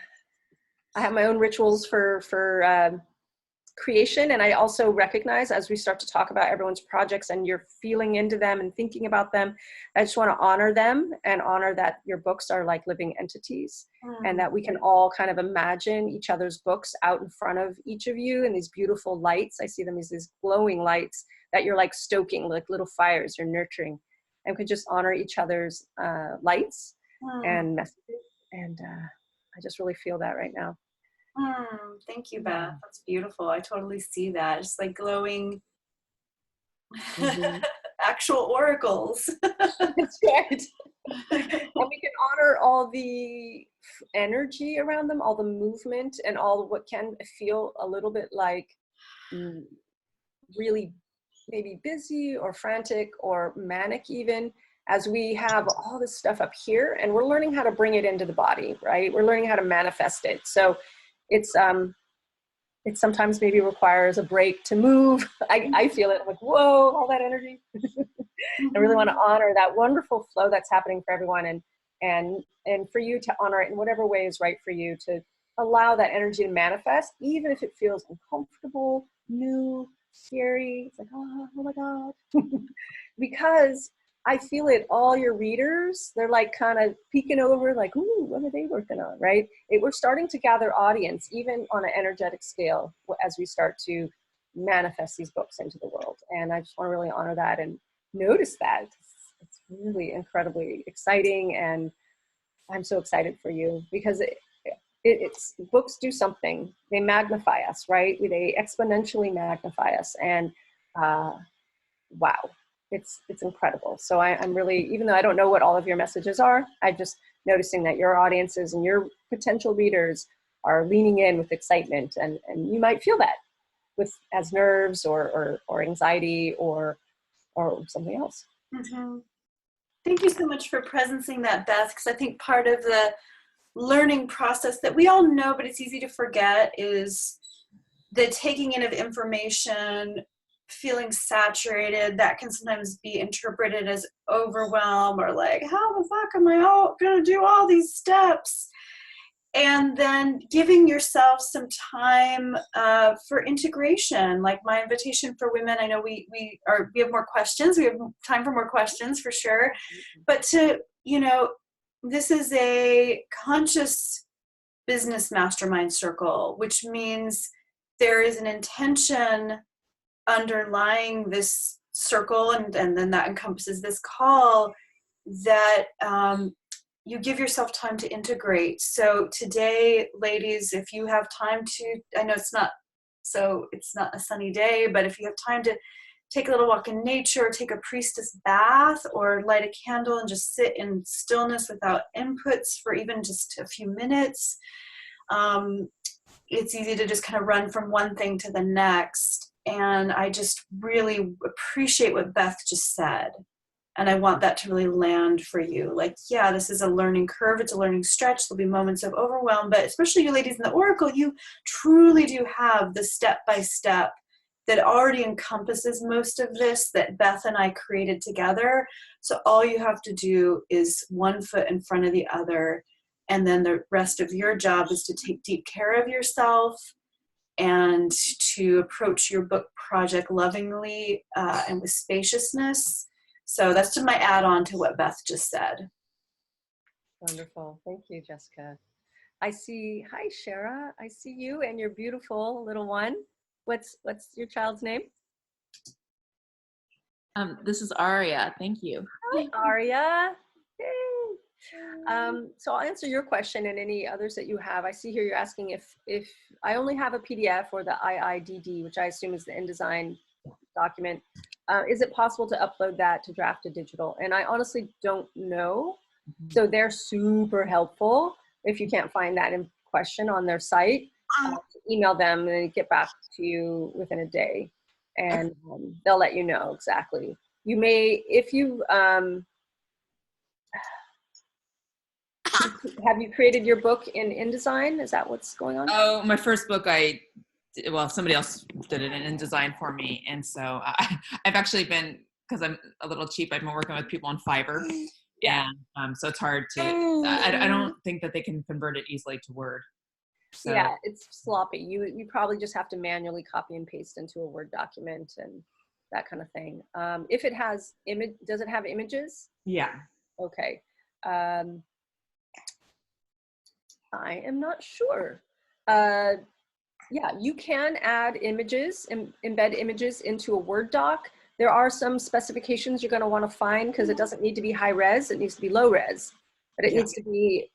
have my own rituals for creation. And I also recognize, as we start to talk about everyone's projects and you're feeling into them and thinking about them, I just want to honor them and honor that your books are like living entities, and that we can all kind of imagine each other's books out in front of each of you, and these beautiful lights. I see them as these glowing lights that you're like stoking, like little fires you're nurturing, and could just honor each other's lights and messages. And I just really feel that right now. Thank you, Beth. That's beautiful. I totally see that. Just like glowing actual oracles. That's right. And we can honor all the energy around them, all the movement, and all what can feel a little bit like really maybe busy or frantic or manic even, as we have all this stuff up here and we're learning how to bring it into the body, right? We're learning how to manifest it. So it sometimes maybe requires a break to move. I feel it. I'm like, whoa, all that energy. I really want to honor that wonderful flow that's happening for everyone, and for you to honor it in whatever way is right for you, to allow that energy to manifest, even if it feels uncomfortable, new, scary. It's like, oh my God. Because I feel it, all your readers, they're like kind of peeking over like, ooh, what are they working on, right? We're starting to gather audience, even on an energetic scale, as we start to manifest these books into the world. And I just want to really honor that and notice that. It's really incredibly exciting, and I'm so excited for you, because it's books do something. They magnify us, right? They exponentially magnify us, and wow. It's incredible. So I'm really, even though I don't know what all of your messages are, I'm just noticing that your audiences and your potential readers are leaning in with excitement, and you might feel that as nerves or anxiety or something else. Thank you so much for presencing that, Beth, because I think part of the learning process that we all know, but it's easy to forget, is the taking in of information, feeling saturated. That can sometimes be interpreted as overwhelm, or like, how the fuck am I going to do all these steps? and then giving yourself some time for integration. Like my invitation for women, I know we have more questions. We have time for more questions for sure. But to, this is a conscious business mastermind circle, which means there is an intention underlying this circle, and then that encompasses this call, that you give yourself time to integrate. So today, ladies, if you have time to, I know it's not a sunny day, but if you have time to take a little walk in nature, take a priestess bath, or light a candle and just sit in stillness without inputs for even just a few minutes. It's easy to just kind of run from one thing to the next. And I just really appreciate what Beth just said. And I want that to really land for you. Like, yeah, this is a learning curve. It's a learning stretch. There'll be moments of overwhelm, but especially you ladies in the Oracle, you truly do have the step-by-step that already encompasses most of this that Beth and I created together. So all you have to do is one foot in front of the other. And then the rest of your job is to take deep care of yourself and to approach your book project lovingly and with spaciousness. So that's just my add-on to what Beth just said. Wonderful. Thank you, Jessica. Hi, Shara. I see you and your beautiful little one. What's your child's name? This is Aria. Thank you. Hi, Aria. Yay. So I'll answer your question and any others that you have. I see here you're asking if I only have a PDF or the IIDD, which I assume is the InDesign document. Is it possible to upload that to Draft to Digital? And I honestly don't know. So they're super helpful. If you can't find that in question on their site, email them and get back to you within a day. And they'll let you know exactly. You may, if you, have you created your book in InDesign? Is that what's going on? Oh, my first book, somebody else did it in InDesign for me. And so I've actually been, because I'm a little cheap, I've been working with people on Fiverr. Yeah. And so it's hard to, I don't think that they can convert it easily to Word. So. Yeah, it's sloppy. You probably just have to manually copy and paste into a Word document and that kind of thing. If it has does it have images? Yeah. Okay. I am not sure. Yeah, you can add images, embed images into a Word doc. There are some specifications you're going to want to find because it doesn't need to be high res. It needs to be low res, but it needs to be,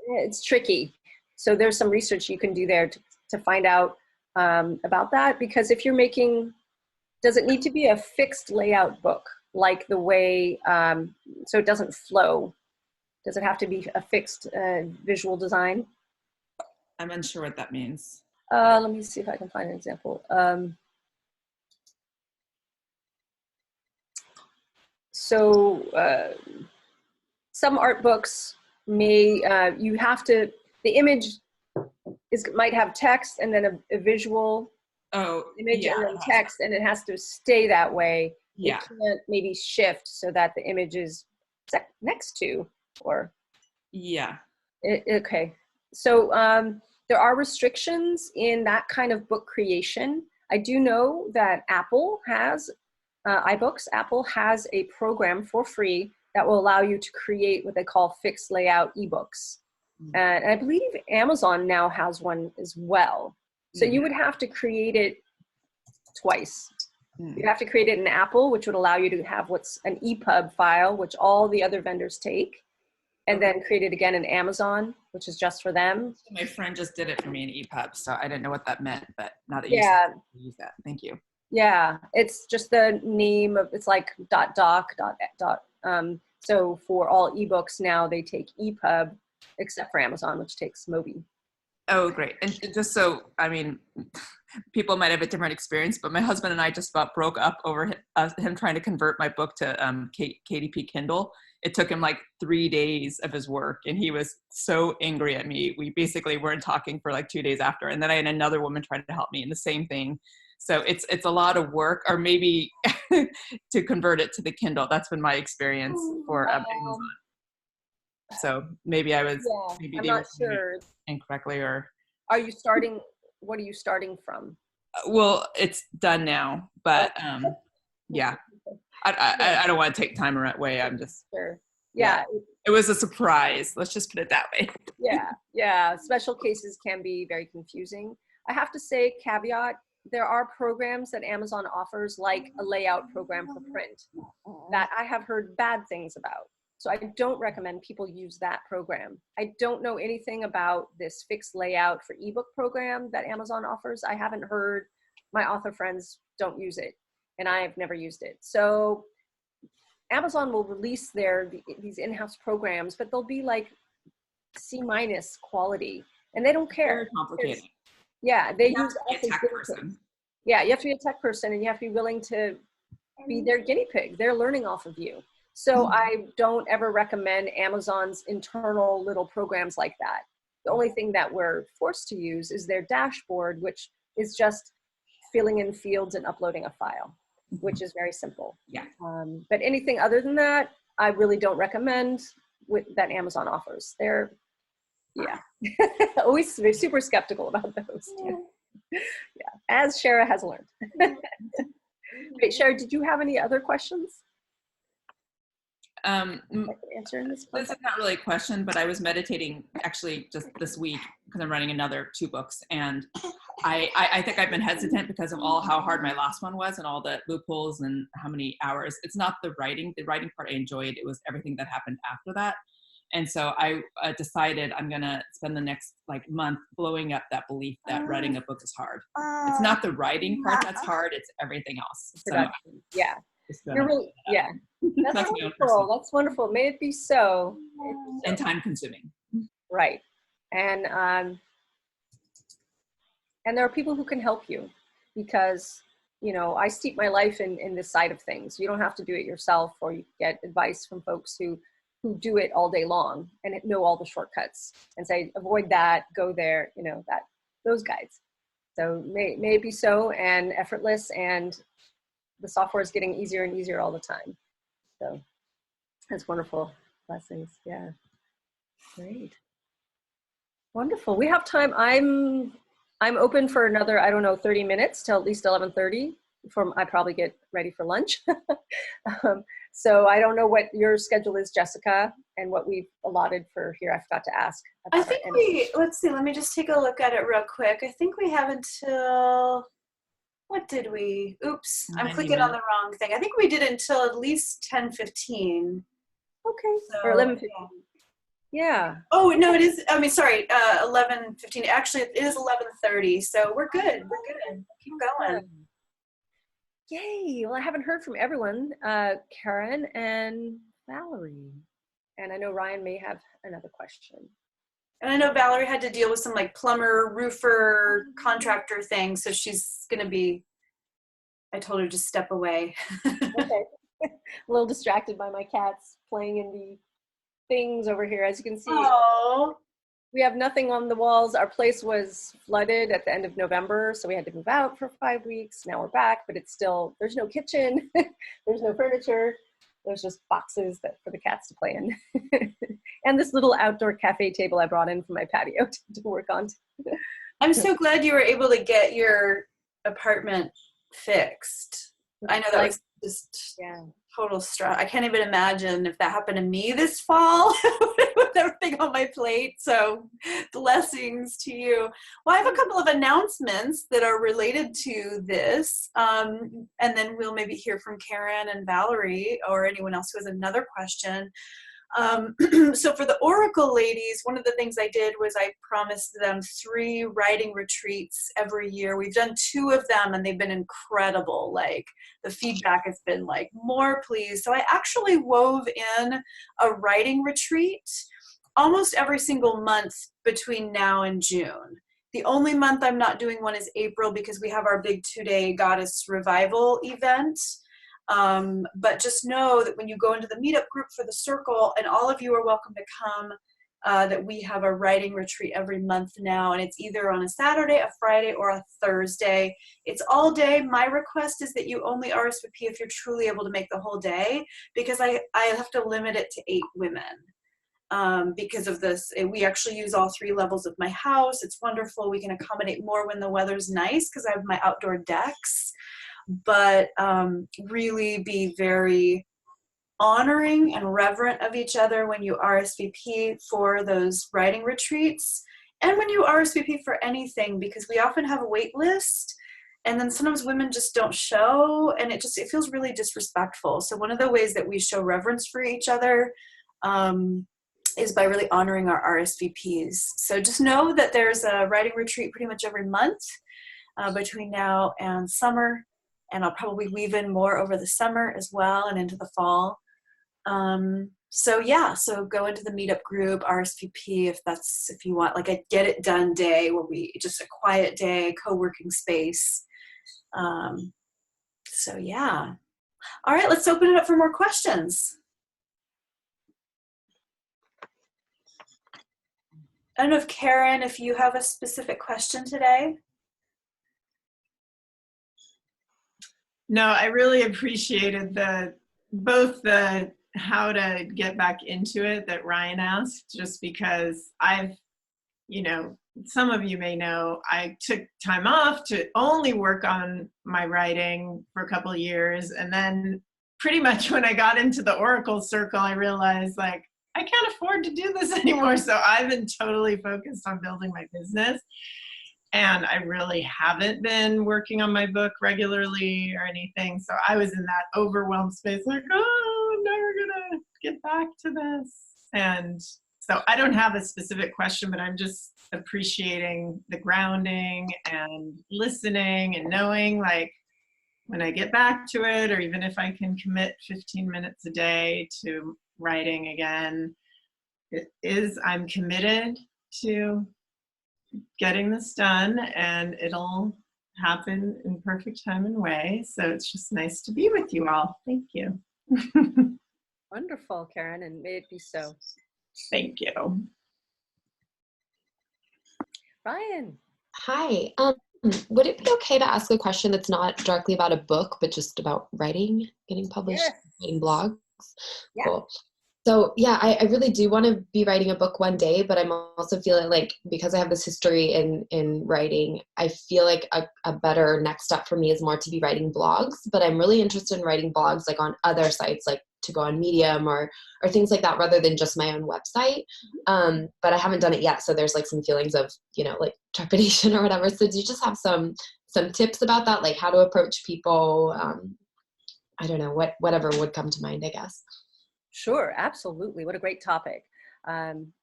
it's tricky. So there's some research you can do there to find out about that, because if you're making, does it need to be a fixed layout book like the way, so it doesn't flow? Does it have to be a fixed visual design? I'm unsure what that means. Let me see if I can find an example. Some art books may, you have to, the image might have text and then a visual image and then text, and it has to stay that way. Yeah. It can't maybe shift so that the image is next to, or. Yeah. Okay. So there are restrictions in that kind of book creation. I do know that Apple has, iBooks, Apple has a program for free that will allow you to create what they call fixed layout ebooks. And I believe Amazon now has one as well. So you would have to create it twice. You have to create it in Apple, which would allow you to have what's an EPUB file, which all the other vendors take, and then create it again in Amazon, which is just for them. My friend just did it for me in EPUB, so I didn't know what that meant, but now that you use that, thank you. Yeah, it's just the name of, it's like .doc. So for all ebooks now, they take EPUB, except for Amazon, which takes Mobi. Oh, great. And just so, I mean, people might have a different experience, but my husband and I just about broke up over him trying to convert my book to KDP Kindle. It took him like 3 days of his work, and he was so angry at me. We basically weren't talking for like 2 days after. And then I had another woman trying to help me in the same thing. So it's a lot of work, or maybe to convert it to the Kindle. That's been my experience for Amazon. So maybe I was, Yeah, maybe I'm they were not doing it sure. incorrectly, or Are you starting, what are you starting from? well, it's done now, but yeah, Yeah, I don't want to take time away. I'm just, sure. yeah, Yeah, it was a surprise. Let's just put it that way. yeah. Special cases can be very confusing. I have to say, caveat, there are programs that Amazon offers, like a layout program for print, that I have heard bad things about. So I don't recommend people use that program. I don't know anything about this fixed layout for ebook program that Amazon offers. I haven't heard, my author friends don't use it, and I've never used it. So Amazon will release these in-house programs, but they'll be like C- quality, and they don't care. Very complicated. Yeah, they You have use to be us a as tech guinea person. pigs. Yeah, you have to be a tech person, and you have to be willing to be their guinea pig. They're learning off of you. So I don't ever recommend Amazon's internal little programs like that. The only thing that we're forced to use is their dashboard, which is just filling in fields and uploading a file, which is very simple. Yeah. But anything other than that, I really don't recommend that Amazon offers. They're, yeah, always super skeptical about those. Yeah, as Shara has learned. Wait, Shara, did you have any other questions? I can answer in this This is not really a question, but I was meditating actually just this week because I'm writing another 2 books, and I think I've been hesitant because of how hard my last one was and all the loopholes and how many hours. It's not the writing. The writing part I enjoyed. It was everything that happened after that. And so I decided I'm gonna spend the next month blowing up that belief that writing a book is hard. It's not the writing part that's hard. It's everything else. Production. Yeah. You're really, yeah. That's That's my own wonderful. That's wonderful. May it be so. and time consuming. Right. And there are people who can help you, because, you know, I steep my life in this side of things. You don't have to do it yourself, or you get advice from folks who do it all day long and know all the shortcuts and say, avoid that, go there, you know, those guides. So may it be so, and effortless, and the software is getting easier and easier all the time. So that's wonderful. Blessings. Yeah. Great. Wonderful. We have time. I'm open for another, I don't know, 30 minutes till at least 11:30 before I probably get ready for lunch. So I don't know what your schedule is, Jessica, and what we've allotted for here. I forgot to ask. I think let's see, let me just take a look at it real quick. I think we have until, what did we, oops, I'm clicking on the wrong thing. I think we did until at least 10:15. Okay, So, or 11:15. Yeah. Oh, no, it is, I mean, sorry, 11:15. Actually, it is 11:30, so we're good. We're good. Keep going. Yay. Well, I haven't heard from everyone, Karen and Valerie. And I know Ryan may have another question. And I know Valerie had to deal with some plumber, roofer, contractor thing, so she's going to be, I told her to step away. Okay. A little distracted by my cats playing in the things over here. As you can see, Oh. we have nothing on the walls. Our place was flooded at the end of November, so we had to move out for 5 weeks. Now we're back, but it's still, there's no kitchen, there's no furniture, there's just boxes for the cats to play in. And this little outdoor cafe table I brought in from my patio to work on. I'm so glad you were able to get your apartment fixed. I know that was just total stress. I can't even imagine if that happened to me this fall with everything on my plate. So blessings to you. Well, I have a couple of announcements that are related to this. And then we'll maybe hear from Karen and Valerie or anyone else who has another question. So for the Oracle ladies, one of the things I did was I promised them 3 writing retreats every year. We've done 2 of them and they've been incredible. The feedback has been more please. So I actually wove in a writing retreat almost every single month between now and June. The only month I'm not doing one is April because we have our big 2-day Goddess Revival event. But just know that when you go into the meetup group for the circle, and all of you are welcome to come, that we have a writing retreat every month now, and it's either on a Saturday, a Friday, or a Thursday. It's all day. My request is that you only RSVP if you're truly able to make the whole day, because I have to limit it to 8 women. because of this. We actually use all 3 levels of my house. It's wonderful. We can accommodate more when the weather's nice because I have my outdoor decks. But really be very honoring and reverent of each other when you RSVP for those writing retreats, and when you RSVP for anything, because we often have a wait list, and then sometimes women just don't show, and it feels really disrespectful. So one of the ways that we show reverence for each other is by really honoring our RSVPs. So just know that there's a writing retreat pretty much every month between now and summer, and I'll probably weave in more over the summer as well and into the fall. So yeah, so go into the meetup group, RSVP if you want like a get it done day where we just a quiet day, co-working space. So yeah. All right, let's open it up for more questions. I don't know if Karen, if you have a specific question today. No, I really appreciated both the how to get back into it that Ryan asked, just because some of you may know, I took time off to only work on my writing for a couple of years. And then pretty much when I got into the Oracle circle, I realized like, I can't afford to do this anymore. So I've been totally focused on building my business. And I really haven't been working on my book regularly or anything. So I was in that overwhelmed space, like, oh, I'm never gonna get back to this. And so I don't have a specific question, but I'm just appreciating the grounding and listening and knowing like when I get back to it, or even if I can commit 15 minutes a day to writing again, I'm committed to getting this done, and it'll happen in perfect time and way. So it's just nice to be with you all. Thank you. Wonderful, Karen, and may it be so. Thank you. Ryan. Hi. Would it be okay to ask a question that's not directly about a book, but just about writing, getting published, Yes. writing blogs? Yeah. Cool. So yeah, I really do want to be writing a book one day, but I'm also feeling like because I have this history in writing, I feel like a better next step for me is more to be writing blogs. But I'm really interested in writing blogs like on other sites, like to go on Medium or things like that, rather than just my own website. But I haven't done it yet, so there's like some feelings of like trepidation or whatever. So do you just have some tips about that, like how to approach people? I don't know, whatever would come to mind, I guess. Sure, absolutely. What a great topic.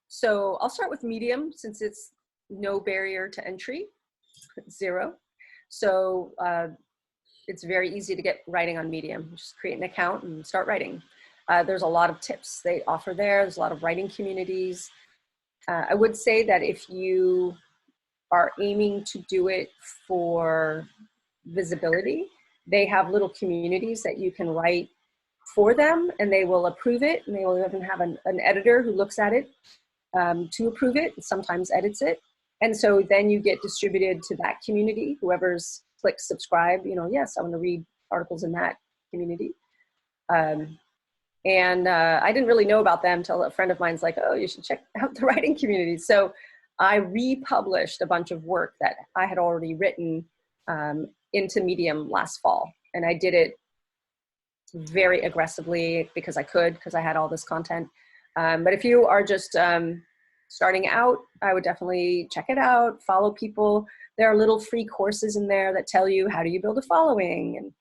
So I'll start with Medium, since it's no barrier to entry, 0. So it's very easy to get writing on Medium. Just create an account and start writing. There's a lot of tips they offer there. There's a lot of writing communities. I would say that if you are aiming to do it for visibility, they have little communities that you can write for them, and they will approve it, and they will even have an editor who looks at it to approve it, and sometimes edits it. And so then you get distributed to that community. Whoever's clicked subscribe, yes, I want to read articles in that community. And I didn't really know about them till a friend of mine's like, oh, you should check out the writing community. So I republished a bunch of work that I had already written into Medium last fall. And I did it very aggressively because I had all this content. But if you are just starting out, I would definitely check it out, follow people. There are little free courses in there that tell you how do you build a following, and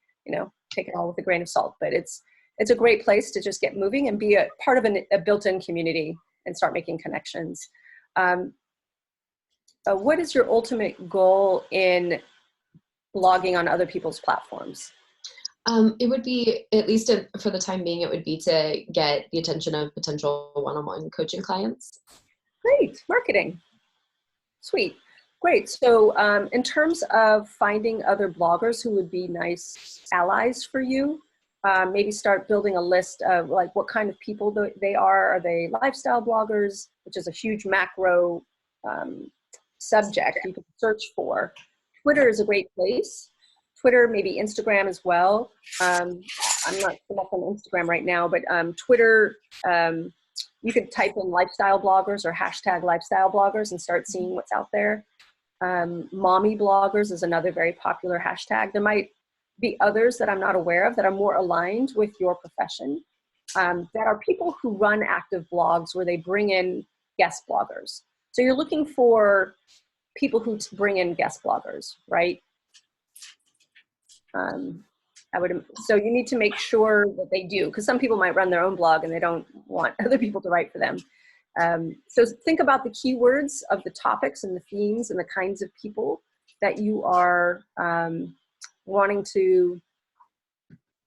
take it all with a grain of salt. But it's a great place to just get moving and be a part of a built-in community and start making connections. What is your ultimate goal in blogging on other people's platforms? It would be, at least for the time being, it would be to get the attention of potential one-on-one coaching clients. Great, marketing. Sweet, great. So in terms of finding other bloggers who would be nice allies for you, maybe start building a list of like what kind of people they are. Are they lifestyle bloggers, which is a huge macro subject you can search for. Twitter is a great place. Twitter, maybe Instagram as well. I'm not so much on Instagram right now, but Twitter, You could type in lifestyle bloggers or hashtag lifestyle bloggers and start seeing what's out there. Mommy bloggers is another very popular hashtag. There might be others that I'm not aware of that are more aligned with your profession. That are people who run active blogs where they bring in guest bloggers. So you're looking for people who bring in guest bloggers, right? So you need to make sure that they do, because some people might run their own blog and they don't want other people to write for them. So think about the keywords of the topics and the themes and the kinds of people that you are wanting to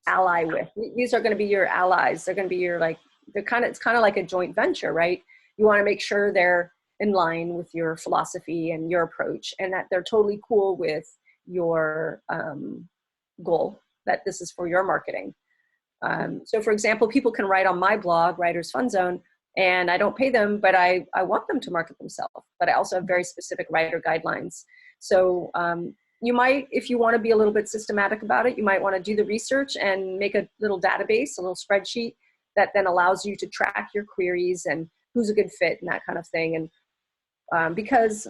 ally with. These are going to be your allies. They're going to be your, like, it's kind of like a joint venture, right? You want to make sure they're in line with your philosophy and your approach, and that they're totally cool with your goal, that this is for your marketing. So for example, people can write on my blog, Writers Fun Zone, and I don't pay them, but I want them to market themselves. But I also have very specific writer guidelines. So you might, if you want to be a little bit systematic about it, you might want to do the research and make a little database, a little spreadsheet that then allows you to track your queries and who's a good fit and that kind of thing. And because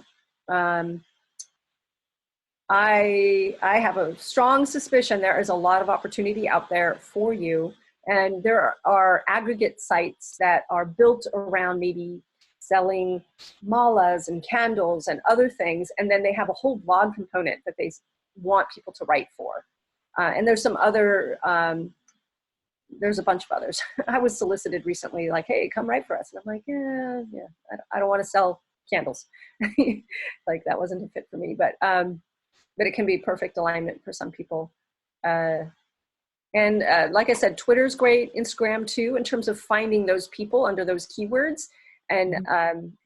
I have a strong suspicion there is a lot of opportunity out there for you. And there are aggregate sites that are built around maybe selling malas and candles and other things. And then they have a whole blog component that they want people to write for. And there's some other, there's a bunch of others. I was solicited recently, like, hey, come write for us. And I'm like, yeah, I don't want to sell candles. Like, that wasn't a fit for me, but it can be perfect alignment for some people. And like I said, Twitter's great, Instagram too, in terms of finding those people under those keywords and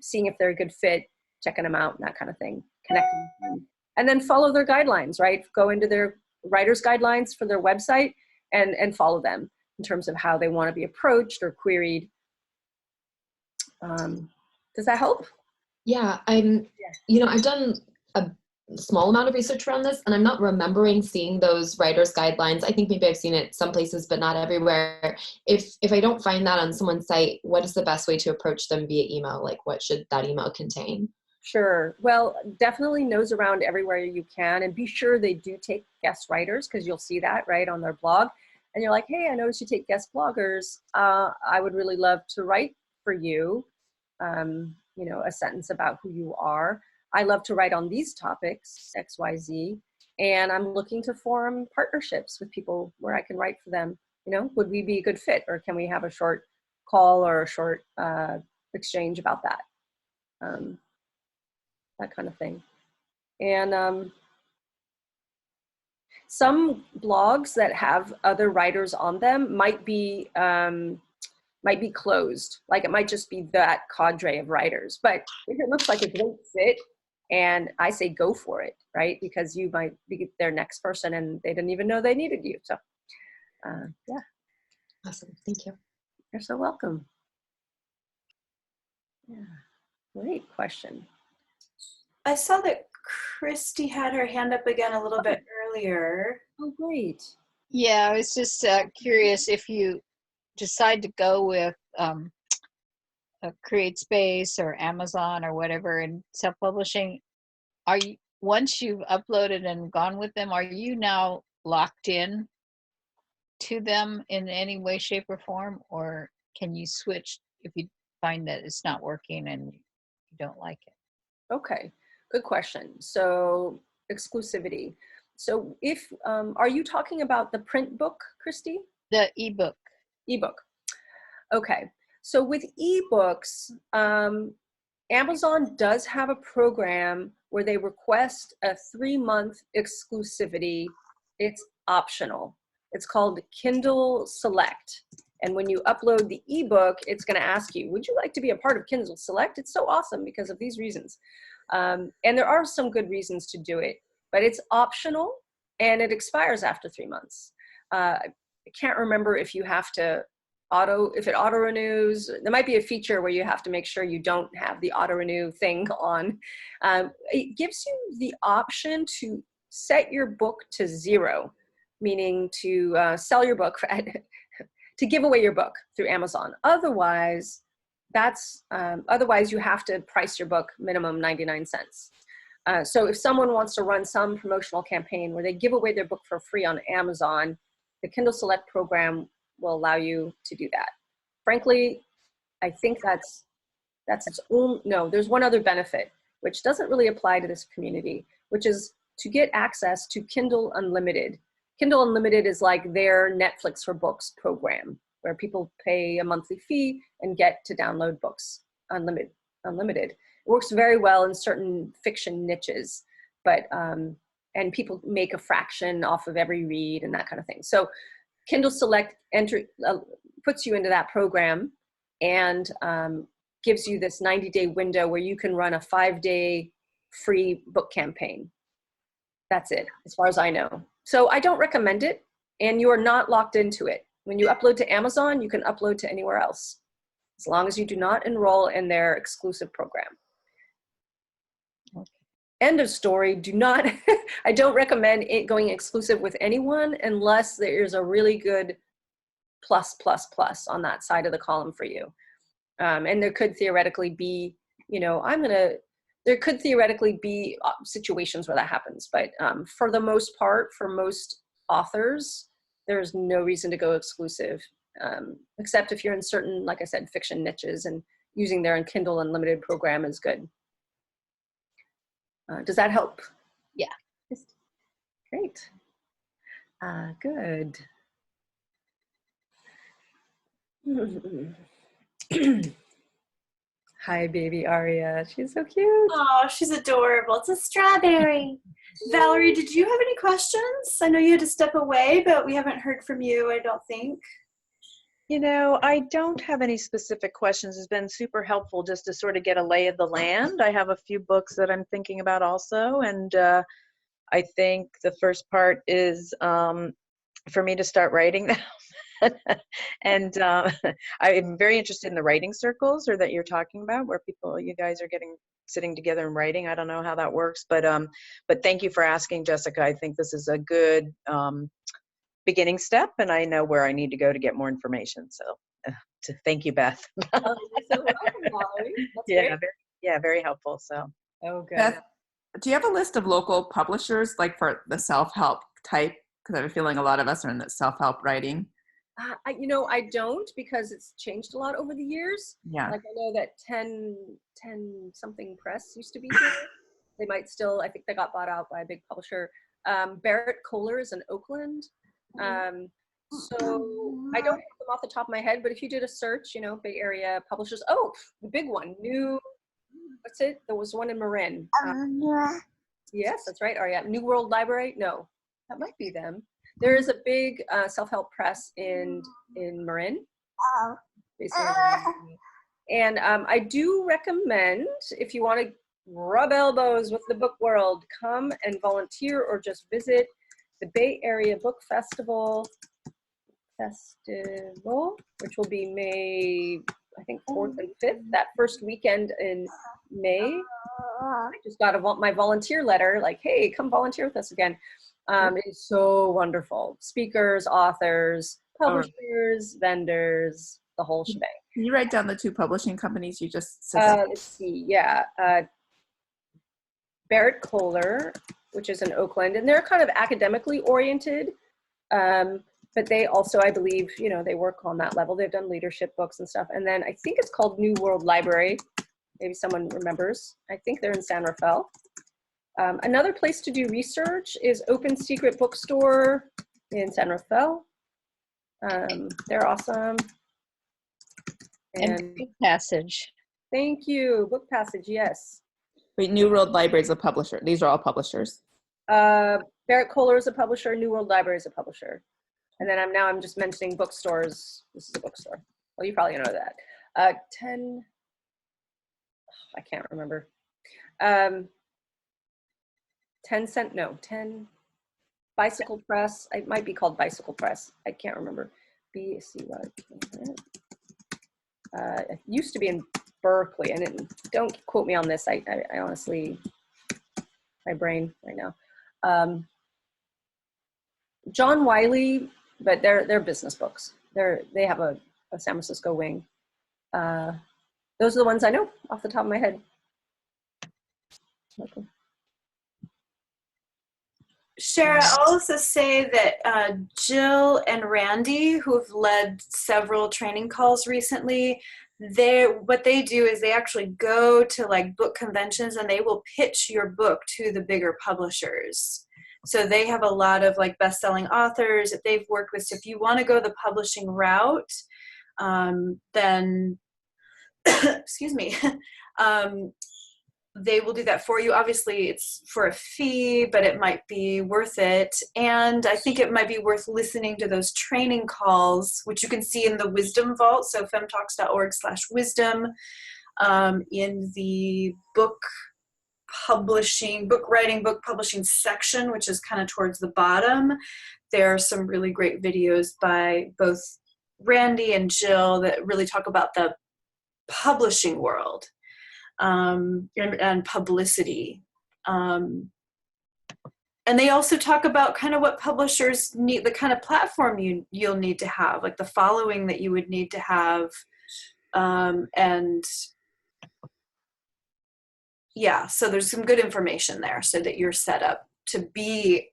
seeing if they're a good fit, checking them out and that kind of thing, connecting with them. And then follow their guidelines, right? Go into their writer's guidelines for their website and follow them in terms of how they want to be approached or queried. Does that help? Yeah, I've done a small amount of research around this, and I'm not remembering seeing those writer's guidelines. I think maybe I've seen it some places, but not everywhere. If I don't find that on someone's site, what is the best way to approach them via email? Like, what should that email contain? Sure. Well, definitely nose around everywhere you can, and be sure they do take guest writers, because you'll see that right on their blog. And you're like, hey, I noticed you take guest bloggers. I would really love to write for you, a sentence about who you are. I love to write on these topics, XYZ, and I'm looking to form partnerships with people where I can write for them. Would we be a good fit, or can we have a short call or a short exchange about that? That kind of thing. And some blogs that have other writers on them might be closed. Like, it might just be that cadre of writers. But if it looks like a great fit, and I say go for it, right? Because you might be their next person and they didn't even know they needed you. So, yeah. Awesome. Thank you. You're so welcome. Yeah. Great question. I saw that Christy had her hand up again a little bit earlier. Oh, great. Yeah, I was just curious if you decide to go with Create Space or Amazon or whatever in self-publishing, are you, once you've uploaded and gone with them, are you now locked in to them in any way, shape, or form, or can you switch if you find that it's not working and you don't like it? Okay, good question. So, exclusivity. So if, are you talking about the print book, Christy? The ebook. Ebook. Okay, so with ebooks, Amazon does have a program where they request a 3-month exclusivity. It's optional. It's called Kindle Select. And when you upload the ebook, it's going to ask you, would you like to be a part of Kindle Select? It's so awesome because of these reasons. And there are some good reasons to do it, but it's optional and it expires after 3 months. I can't remember if you have to if it auto renews. There might be a feature where you have to make sure you don't have the auto renew thing on. It gives you the option to set your book to 0, meaning to sell your book, to give away your book through Amazon. Otherwise, that's, otherwise you have to price your book minimum 99 cents. So if someone wants to run some promotional campaign where they give away their book for free on Amazon, the Kindle Select program will allow you to do that. Frankly, I think that's its own, no, there's one other benefit, which doesn't really apply to this community, which is to get access to Kindle Unlimited. Kindle Unlimited is like their Netflix for books program, where people pay a monthly fee and get to download books unlimited. It works very well in certain fiction niches, but, and people make a fraction off of every read and that kind of thing. So Kindle Select puts you into that program and gives you this 90-day window where you can run a 5-day free book campaign. That's it, as far as I know. So I don't recommend it, and you are not locked into it. When you upload to Amazon, you can upload to anywhere else, as long as you do not enroll in their exclusive program. Okay. End of story. Do not, I don't recommend it going exclusive with anyone unless there's a really good plus on that side of the column for you. And there could theoretically be, you know, there could theoretically be situations where that happens, but for the most part, for most authors, there's no reason to go exclusive, except if you're in certain, like I said, fiction niches, and using their Kindle Unlimited program is good. Does that help? Yeah. Great. Good. Hi, baby Aria. She's so cute. Oh, she's adorable. It's a strawberry. Valerie, did you have any questions? I know you had to step away, but we haven't heard from you, I don't think. You know, I don't have any specific questions. It's been super helpful just to sort of get a lay of the land. I have a few books that I'm thinking about also, and I think the first part is for me to start writing now. And I'm very interested in the writing circles or that you're talking about, where you guys are sitting together and writing. I don't know how that works, but thank you for asking, Jessica. I think this is a good beginning step, and I know where I need to go to get more information. So thank you, Beth. Oh, you're so welcome, Valerie. That's Yeah, very helpful. So. Oh, good. Beth, do you have a list of local publishers, like for the self-help type? Because I have a feeling a lot of us are in the self-help writing. You know, I don't, because it's changed a lot over the years. Yeah. Like I know that 10 something press used to be here. They might still, I think they got bought out by a big publisher. Barrett Kohler is in Oakland. So I don't have them off the top of my head, but if you did a search, you know, Bay Area publishers, oh, the big one, what's it? There was one in Marin. Yes, that's right. Aria. New World Library? No, that might be them. There is a big self-help press in Marin. And I do recommend, if you want to rub elbows with the book world, come and volunteer or just visit the Bay Area Book Festival, which will be May, I think, 4th and 5th, that first weekend in May. I just got my volunteer letter, like, hey, come volunteer with us again. It's so wonderful. Speakers, authors, publishers, vendors, the whole shebang. Can you write down the 2 publishing companies you just said? Let's see, yeah. Barrett Kohler, which is in Oakland, and they're kind of academically oriented, but they also, I believe, you know, they work on that level. They've done leadership books and stuff. And then I think it's called New World Library. Maybe someone remembers. I think they're in San Rafael. Another place to do research is Open Secret Bookstore in San Rafael. They're awesome. And Book Passage. Thank you. Book Passage, yes. Wait, New World Library is a publisher. These are all publishers. Barrett Kohler is a publisher. New World Library is a publisher. And then I'm just mentioning bookstores. This is a bookstore. Well, you probably know that. 10, I can't remember. 10 Bicycle Press. It might be called Bicycle Press. I can't remember. BCY. It used to be in Berkeley, and don't quote me on this. I honestly, my brain right now. John Wiley, but they're business books. They have a San Francisco wing. Those are the ones I know off the top of my head. Okay. Shara, I'll also say that Jill and Randy, who've led several training calls recently, what they do is they actually go to like book conventions and they will pitch your book to the bigger publishers. So they have a lot of like best-selling authors that they've worked with. So if you want to go the publishing route, then excuse me, they will do that for you. Obviously it's for a fee, but it might be worth it. And I think it might be worth listening to those training calls, which you can see in the Wisdom Vault. So femtalks.org/wisdom, in the book publishing section, which is kind of towards the bottom. There are some really great videos by both Randy and Jill that really talk about the publishing world. And publicity. And they also talk about kind of what publishers need, the kind of platform you'll need to have, like the following that you would need to have. And yeah, so there's some good information there so that you're set up to be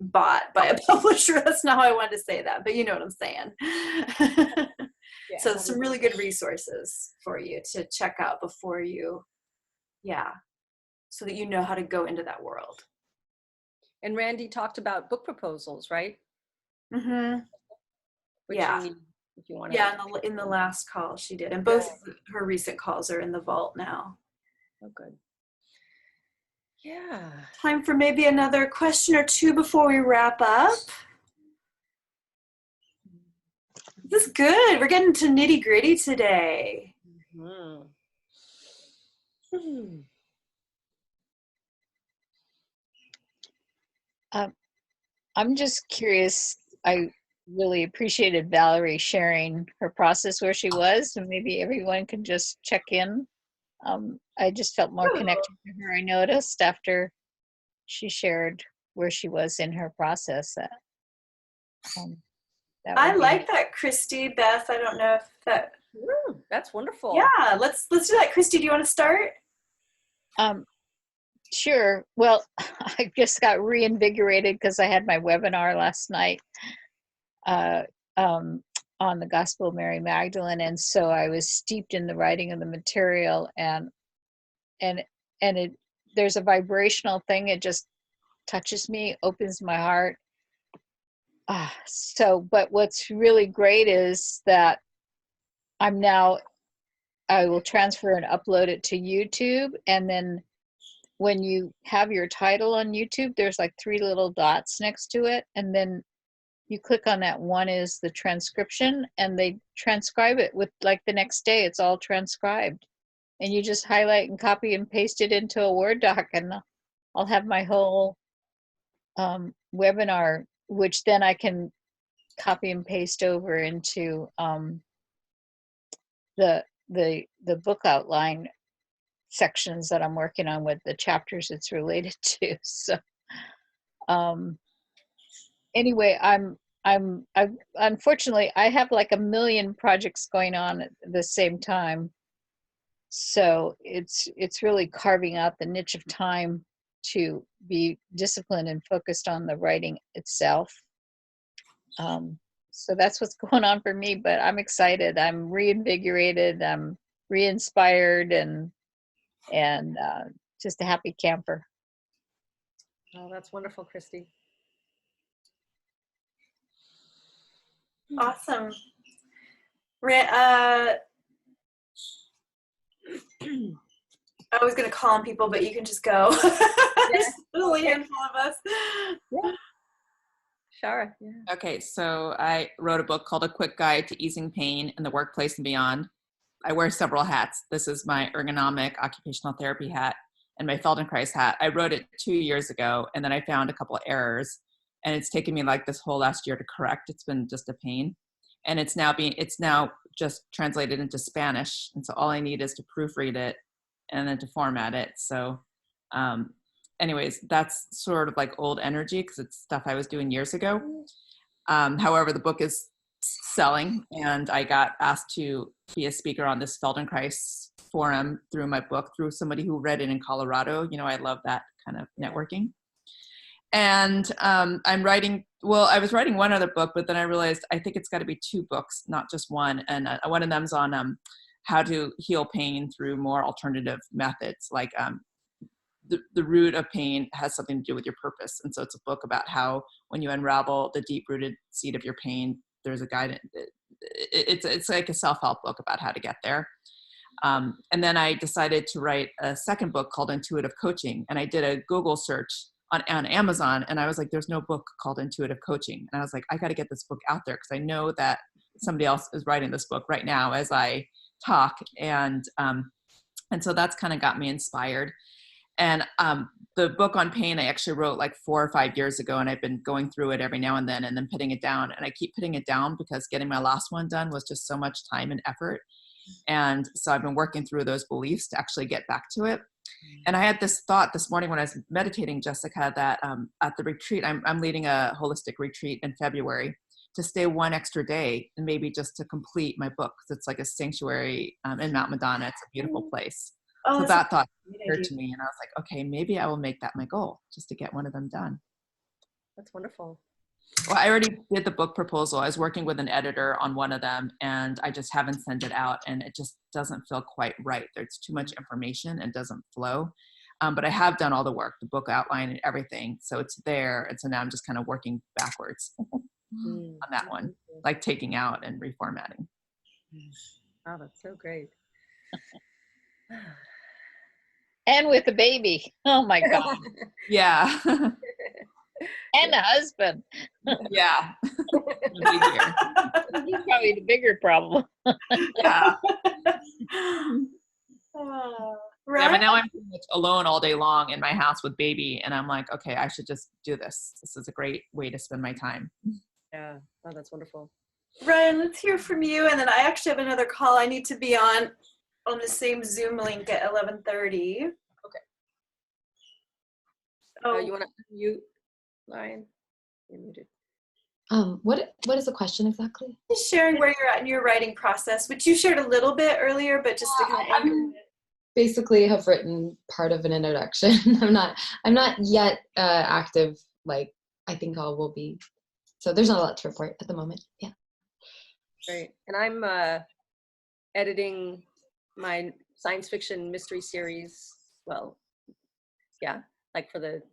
bought by a publisher. That's not how I wanted to say that, but you know what I'm saying. Yeah. So some really good resources for you to check out before you, so that you know how to go into that world. And Randy talked about book proposals, right? Mm-hmm. Which Yeah. if you want to. Yeah, in the last call she did. And both of her recent calls are in the vault now. Oh, good. Yeah. Time for maybe another question or two before we wrap up. This is good. We're getting to nitty gritty today. Mm-hmm. I'm just curious. I really appreciated Valerie sharing her process where she was, and maybe everyone can just check in. I just felt more connected to her. I noticed after she shared where she was in her process. That I like that, Christy. Beth, I don't know if that. That's wonderful. Yeah, let's do that. Christy, do you want to start? Sure. Well, I just got reinvigorated because I had my webinar last night on the Gospel of Mary Magdalene, and so I was steeped in the writing of the material, and there's a vibrational thing. It just touches me, opens my heart. But what's really great is that I will transfer and upload it to YouTube, and then when you have your title on YouTube, there's like 3 little dots next to it, and then you click on that. One is the transcription, and they transcribe it with like the next day it's all transcribed, and you just highlight and copy and paste it into a Word doc, and I'll have my whole webinar, which then I can copy and paste over into the book outline sections that I'm working on with the chapters it's related to. So anyway, I unfortunately I have like a million projects going on at the same time, so it's really carving out the niche of time to be disciplined and focused on the writing itself. So that's what's going on for me, but I'm excited. I'm reinvigorated. I'm re-inspired and just a happy camper. Oh, that's wonderful, Christy. Awesome. I was going to call on people, but you can just go. There's only a handful of us. Yeah. Shara. Yeah. Okay, so I wrote a book called A Quick Guide to Easing Pain in the Workplace and Beyond. I wear several hats. This is my ergonomic occupational therapy hat and my Feldenkrais hat. I wrote it 2 years ago, and then I found a couple of errors, and it's taken me like this whole last year to correct. It's been just a pain, and it's now just translated into Spanish, and so all I need is to proofread it and then to format it. So anyways, that's sort of like old energy because it's stuff I was doing years ago. However, the book is selling, and I got asked to be a speaker on this Feldenkrais forum through my book, through somebody who read it in Colorado. You know, I love that kind of networking. And I'm writing, well, I was writing one other book, but then I realized I think it's got to be 2 books, not just one. And one of them's on how to heal pain through more alternative methods. Like the root of pain has something to do with your purpose. And so it's a book about how when you unravel the deep-rooted seed of your pain, there's a guidance. It's like a self-help book about how to get there. And then I decided to write a second book called Intuitive Coaching. And I did a Google search on Amazon, and I was like, there's no book called Intuitive Coaching. And I was like, I got to get this book out there, because I know that somebody else is writing this book right now as I talk. And so that's kind of got me inspired. And the book on pain, I actually wrote like 4 or 5 years ago, and I've been going through it every now and then putting it down. And I keep putting it down because getting my last one done was just so much time and effort. And so I've been working through those beliefs to actually get back to it. And I had this thought this morning when I was meditating, Jessica, that at the retreat, I'm leading a holistic retreat in February, to stay 1 extra day and maybe just to complete my book, because it's like a sanctuary in Mount Madonna. It's a beautiful place. Oh, So that thought occurred idea. to me, and I was like, okay, maybe I will make that my goal, just to get one of them done. That's wonderful. Well, I already did the book proposal. I was working with an editor on one of them, and I just haven't sent it out, and it just doesn't feel quite right. There's too much information and doesn't flow. But I have done all the work, the book outline and everything. So it's there. And so now I'm just kind of working backwards on that one, like taking out and reformatting. Wow, that's so great. And with a baby. Oh my God. Yeah. And a husband. Yeah. He's probably the bigger problem. Yeah. Right? Yeah, but now I'm pretty much alone all day long in my house with baby, and I'm like, okay, I should just do this. This is a great way to spend my time. Yeah. Oh, that's wonderful. Ryan, let's hear from you. And then I actually have another call I need to be on the same Zoom link at 11:30. Okay. Oh, You want to mute, Ryan? You're muted. What is the question exactly? just sharing where you're at in your writing process, which you shared a little bit earlier, but just to kind of anchor it. Basically have written part of an introduction. I'm not yet active, like I think I will be. So there's not a lot to report at the moment. Yeah. Great. And I'm editing my science fiction mystery series. Well, yeah, like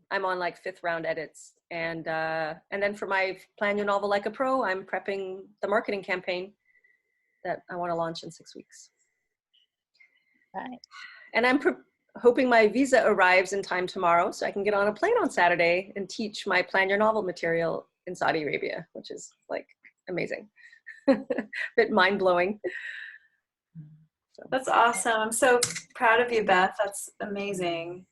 I'm on like 5th round edits. And then for my Plan Your Novel Like a Pro, I'm prepping the marketing campaign that I want to launch in 6 weeks. Right. And I'm hoping my visa arrives in time tomorrow so I can get on a plane on Saturday and teach my Plan Your Novel material in Saudi Arabia, which is like amazing. Bit mind-blowing. So, That's awesome. I'm so proud of you, Beth. That's amazing.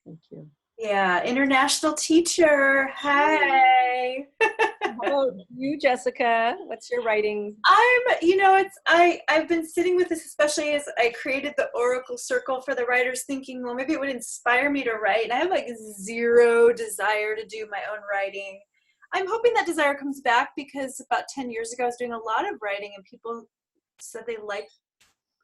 thank you. Yeah, international teacher. Hey. How about you, Jessica? What's your writing? I've been sitting with this, especially as I created the Oracle Circle for the writers, thinking, well, maybe it would inspire me to write. And I have like zero desire to do my own writing. I'm hoping that desire comes back, because about 10 years ago, I was doing a lot of writing, and people said they liked,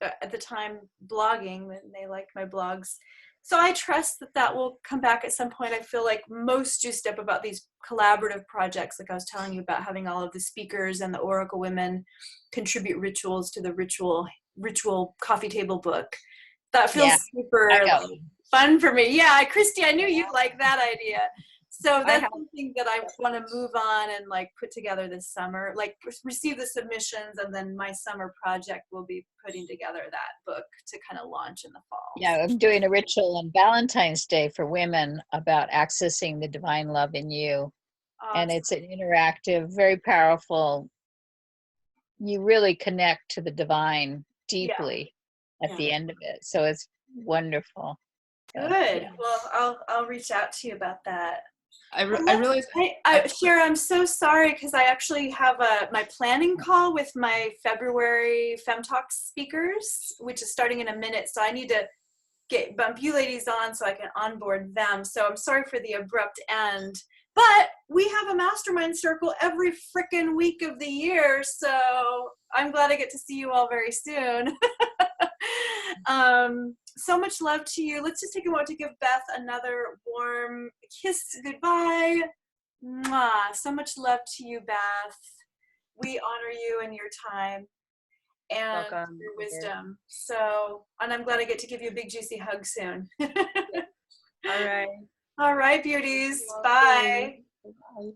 at the time, blogging, and they liked my blogs. So I trust that will come back at some point. I feel like most juiced up about these collaborative projects, like I was telling you about, having all of the speakers and the Oracle women contribute rituals to the ritual coffee table book. That feels super fun for me. Yeah, Christy, I knew you'd like that idea. So that's something that I want to move on and like put together this summer, like receive the submissions, and then my summer project will be putting together that book to kind of launch in the fall. Yeah, I'm doing a ritual on Valentine's Day for women about accessing the divine love in you. And it's an interactive, very powerful. You really connect to the divine deeply at the end of it. So it's wonderful. Good. Yeah. Well, I'll reach out to you about that. I realized. Shara, I'm so sorry, because I actually have my planning call with my February FemTalk speakers, which is starting in a minute. So I need to bump you ladies on so I can onboard them. So I'm sorry for the abrupt end, But we have a mastermind circle every frickin' week of the year, so I'm glad I get to see you all very soon. So much love to you. Let's just take a moment to give Beth another warm kiss goodbye. Mwah. So much love to you, Beth. We honor you and your time and Welcome. your wisdom. So, and I'm glad I get to give you a big juicy hug soon. All right. All right, beauties. Bye. Bye.